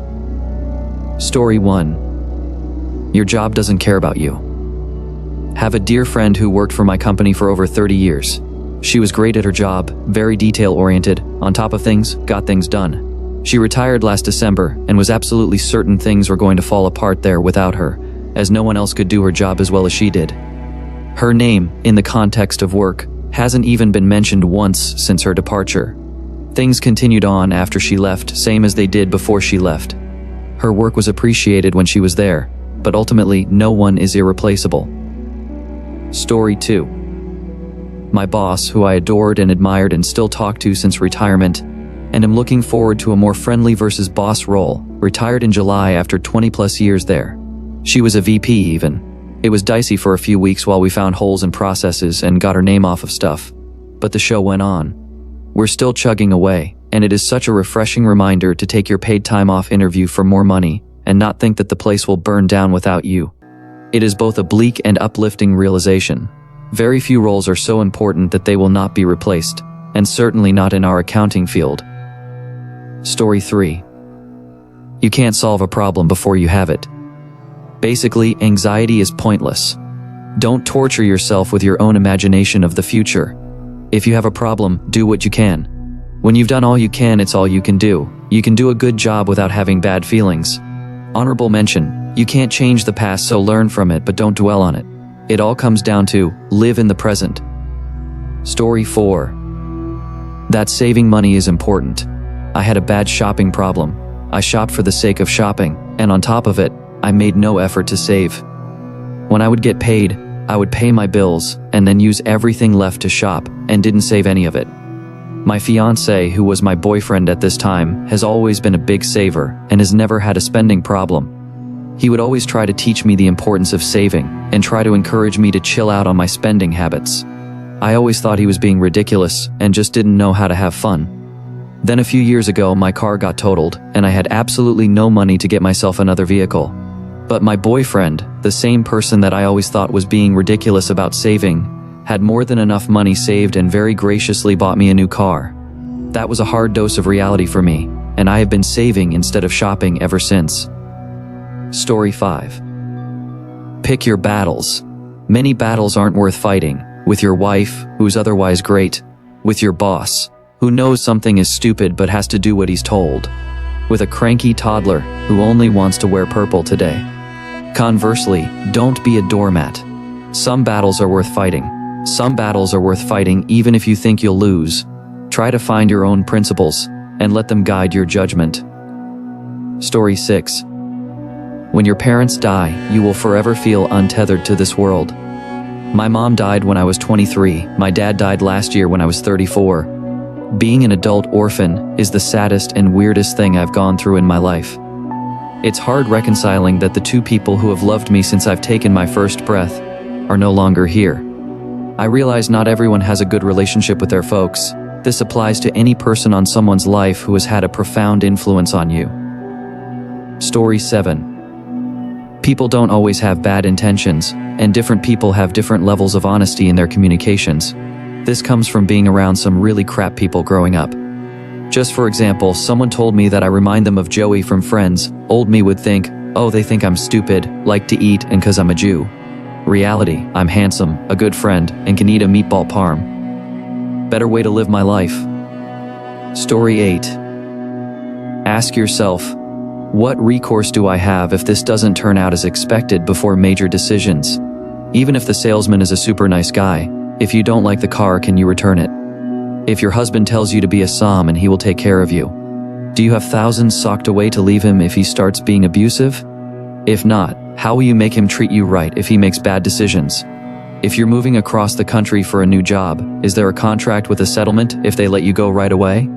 Story 1. Your job doesn't care about you. Have a dear friend who worked for my company for over 30 years. She was great at her job, very detail-oriented, on top of things, got things done. She retired last December and was absolutely certain things were going to fall apart there without her, as no one else could do her job as well as she did. Her name, in the context of work, hasn't even been mentioned once since her departure. Things continued on after she left, same as they did before she left. Her work was appreciated when she was there, but ultimately no one is irreplaceable. Story 2. My boss, who I adored and admired and still talk to since retirement, and am looking forward to a more friendly versus boss role, retired in July after 20 plus years there. She was a VP even. It was dicey for a few weeks while we found holes in processes and got our name off of stuff. But the show went on. We're still chugging away, and it is such a refreshing reminder to take your paid time off interview for more money and not think that the place will burn down without you. It is both a bleak and uplifting realization. Very few roles are so important that they will not be replaced, and certainly not in our accounting field. Story 3. You can't solve a problem before you have it. Basically, anxiety is pointless. Don't torture yourself with your own imagination of the future. If you have a problem, do what you can. When you've done all you can, it's all you can do. You can do a good job without having bad feelings. Honorable mention, you can't change the past, so learn from it but don't dwell on it. It all comes down to, live in the present. Story 4. That saving money is important. I had a bad shopping problem. I shopped for the sake of shopping, and on top of it, I made no effort to save. When I would get paid, I would pay my bills and then use everything left to shop and didn't save any of it. My fiancé, who was my boyfriend at this time, has always been a big saver and has never had a spending problem. He would always try to teach me the importance of saving and try to encourage me to chill out on my spending habits. I always thought he was being ridiculous and just didn't know how to have fun. Then a few years ago, my car got totaled and I had absolutely no money to get myself another vehicle. But my boyfriend, the same person that I always thought was being ridiculous about saving, had more than enough money saved and very graciously bought me a new car. That was a hard dose of reality for me, and I have been saving instead of shopping ever since. Story 5. Pick your battles. Many battles aren't worth fighting. With your wife, who's otherwise great. With your boss, who knows something is stupid but has to do what he's told. With a cranky toddler who only wants to wear purple today. Conversely, don't be a doormat. Some battles are worth fighting. Some battles are worth fighting even if you think you'll lose. Try to find your own principles and let them guide your judgment. Story 6. When your parents die, you will forever feel untethered to this world. My mom died when I was 23. My dad died last year when I was 34. Being an adult orphan is the saddest and weirdest thing I've gone through in my life. It's hard reconciling that the two people who have loved me since I've taken my first breath are no longer here. I realize not everyone has a good relationship with their folks. This applies to any person on someone's life who has had a profound influence on you. Story 7. People don't always have bad intentions, and different people have different levels of honesty in their communications. This comes from being around some really crap people growing up. Just for example, someone told me that I remind them of Joey from Friends. Old me would think, oh, they think I'm stupid, like to eat, and 'cause I'm a Jew. Reality, I'm handsome, a good friend, and can eat a meatball parm. Better way to live my life. Story 8. Ask yourself, what recourse do I have if this doesn't turn out as expected before major decisions? Even if the salesman is a super nice guy, if you don't like the car, can you return it? If your husband tells you to be a som and he will take care of you, do you have thousands socked away to leave him if he starts being abusive? If not, how will you make him treat you right if he makes bad decisions? If you're moving across the country for a new job, is there a contract with a settlement if they let you go right away?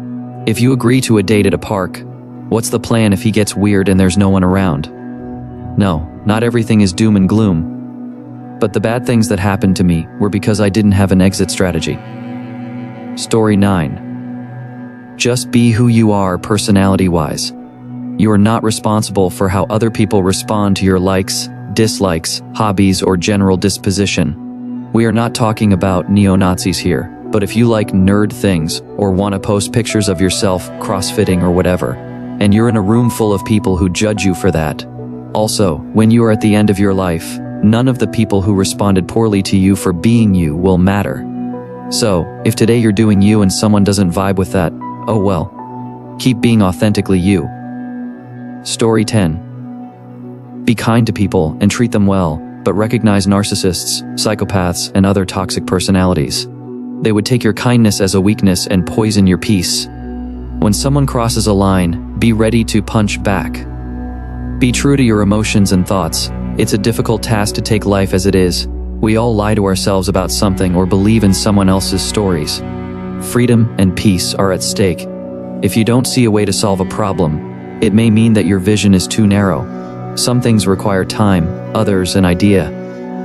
If you agree to a date at a park, what's the plan if he gets weird and there's no one around? No, not everything is doom and gloom. But the bad things that happened to me were because I didn't have an exit strategy. Story 9. Just be who you are personality-wise. You are not responsible for how other people respond to your likes, dislikes, hobbies, or general disposition. We are not talking about neo-Nazis here, but if you like nerd things or want to post pictures of yourself crossfitting or whatever, and you're in a room full of people who judge you for that. Also, when you are at the end of your life, none of the people who responded poorly to you for being you will matter. So, if today you're doing you and someone doesn't vibe with that, oh well. Keep being authentically you. Story 10. Be kind to people and treat them well, but recognize narcissists, psychopaths, and other toxic personalities. They would take your kindness as a weakness and poison your peace. When someone crosses a line, be ready to punch back. Be true to your emotions and thoughts. It's a difficult task to take life as it is. We all lie to ourselves about something or believe in someone else's stories. Freedom and peace are at stake. If you don't see a way to solve a problem, it may mean that your vision is too narrow. Some things require time, others an idea.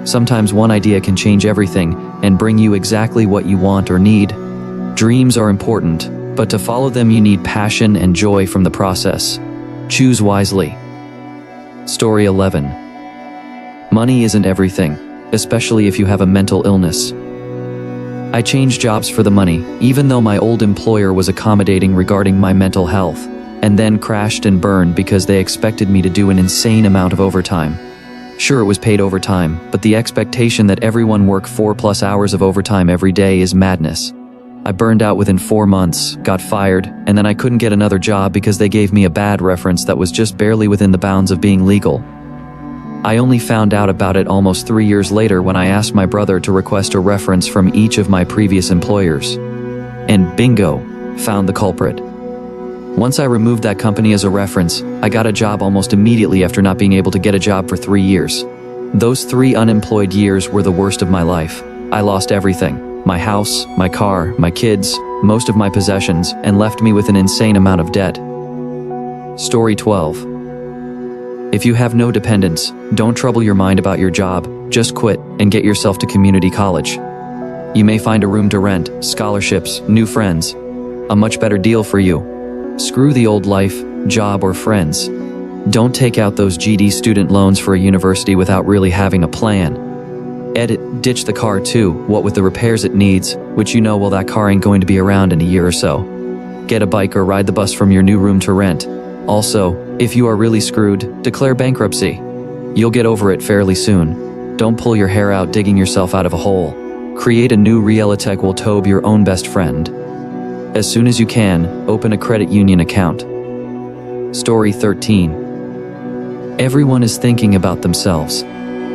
Sometimes one idea can change everything and bring you exactly what you want or need. Dreams are important, but to follow them you need passion and joy from the process. Choose wisely. Story 11. Money isn't everything, especially if you have a mental illness. I changed jobs for the money, even though my old employer was accommodating regarding my mental health, and then crashed and burned because they expected me to do an insane amount of overtime. Sure, it was paid overtime, but the expectation that everyone work 4+ hours of overtime every day is madness. I burned out within 4 months, got fired, and then I couldn't get another job because they gave me a bad reference that was just barely within the bounds of being legal. I only found out about it almost 3 years later when I asked my brother to request a reference from each of my previous employers. And bingo, found the culprit. Once I removed that company as a reference, I got a job almost immediately after not being able to get a job for 3 years. Those 3 unemployed years were the worst of my life. I lost everything: my house, my car, my kids, most of my possessions, and left me with an insane amount of debt. Story 12. If you have no dependents, don't trouble your mind about your job, just quit and get yourself to community college. You may find a room to rent, scholarships, new friends, a much better deal for you. Screw the old life, job, or friends. Don't take out those GD student loans for a university without really having a plan. Ditch the car too, what with the repairs it needs, which you know, well, that car ain't going to be around in a year or so. Get a bike or ride the bus from your new room to rent. Also, if you are really screwed, declare bankruptcy. You'll get over it fairly soon. Don't pull your hair out digging yourself out of a hole. Create a new Realitech will Tobe your own best friend. As soon as you can, open a credit union account. Story 13. Everyone is thinking about themselves.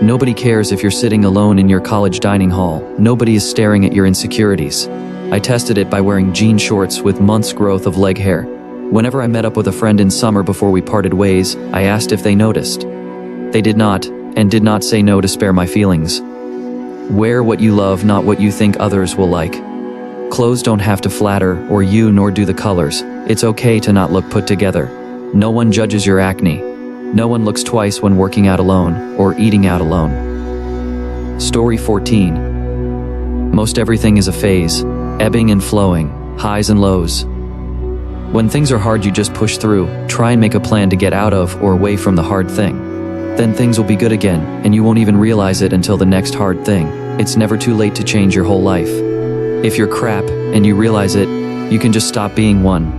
Nobody cares if you're sitting alone in your college dining hall. Nobody is staring at your insecurities. I tested it by wearing jean shorts with months' growth of leg hair. Whenever I met up with a friend in summer before we parted ways, I asked if they noticed. They did not, and did not say no to spare my feelings. Wear what you love, not what you think others will like. Clothes don't have to flatter or you, nor do the colors. It's okay to not look put together. No one judges your acne. No one looks twice when working out alone or eating out alone. Story 14. Most everything is a phase, ebbing and flowing, highs and lows. When things are hard, you just push through, try and make a plan to get out of or away from the hard thing. Then things will be good again, and you won't even realize it until the next hard thing. It's never too late to change your whole life. If you're crap and you realize it, you can just stop being one.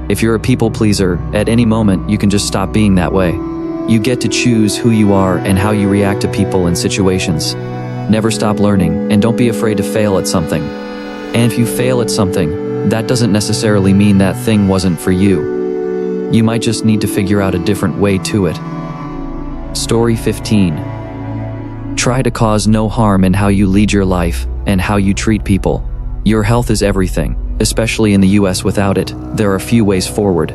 If you're a people pleaser, at any moment you can just stop being that way. You get to choose who you are and how you react to people and situations. Never stop learning, and don't be afraid to fail at something. And if you fail at something, that doesn't necessarily mean that thing wasn't for you. You might just need to figure out a different way to it. Story 15. Try to cause no harm in how you lead your life and how you treat people. Your health is everything, especially in the US. Without it, there are few ways forward.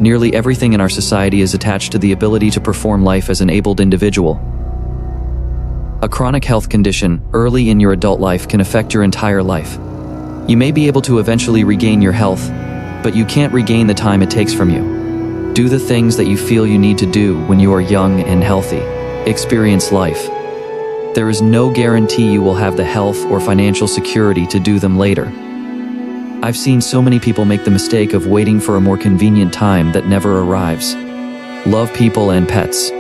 Nearly everything in our society is attached to the ability to perform life as an abled individual. A chronic health condition early in your adult life can affect your entire life. You may be able to eventually regain your health, but you can't regain the time it takes from you. Do the things that you feel you need to do when you are young and healthy. Experience life. There is no guarantee you will have the health or financial security to do them later. I've seen so many people make the mistake of waiting for a more convenient time that never arrives. Love people and pets.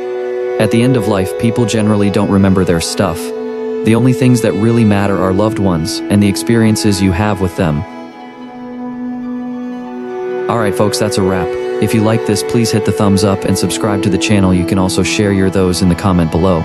At the end of life, people generally don't remember their stuff. The only things that really matter are loved ones and the experiences you have with them. Alright folks, that's a wrap. If you like this, please hit the thumbs up and subscribe to the channel. You can also share your those in the comment below.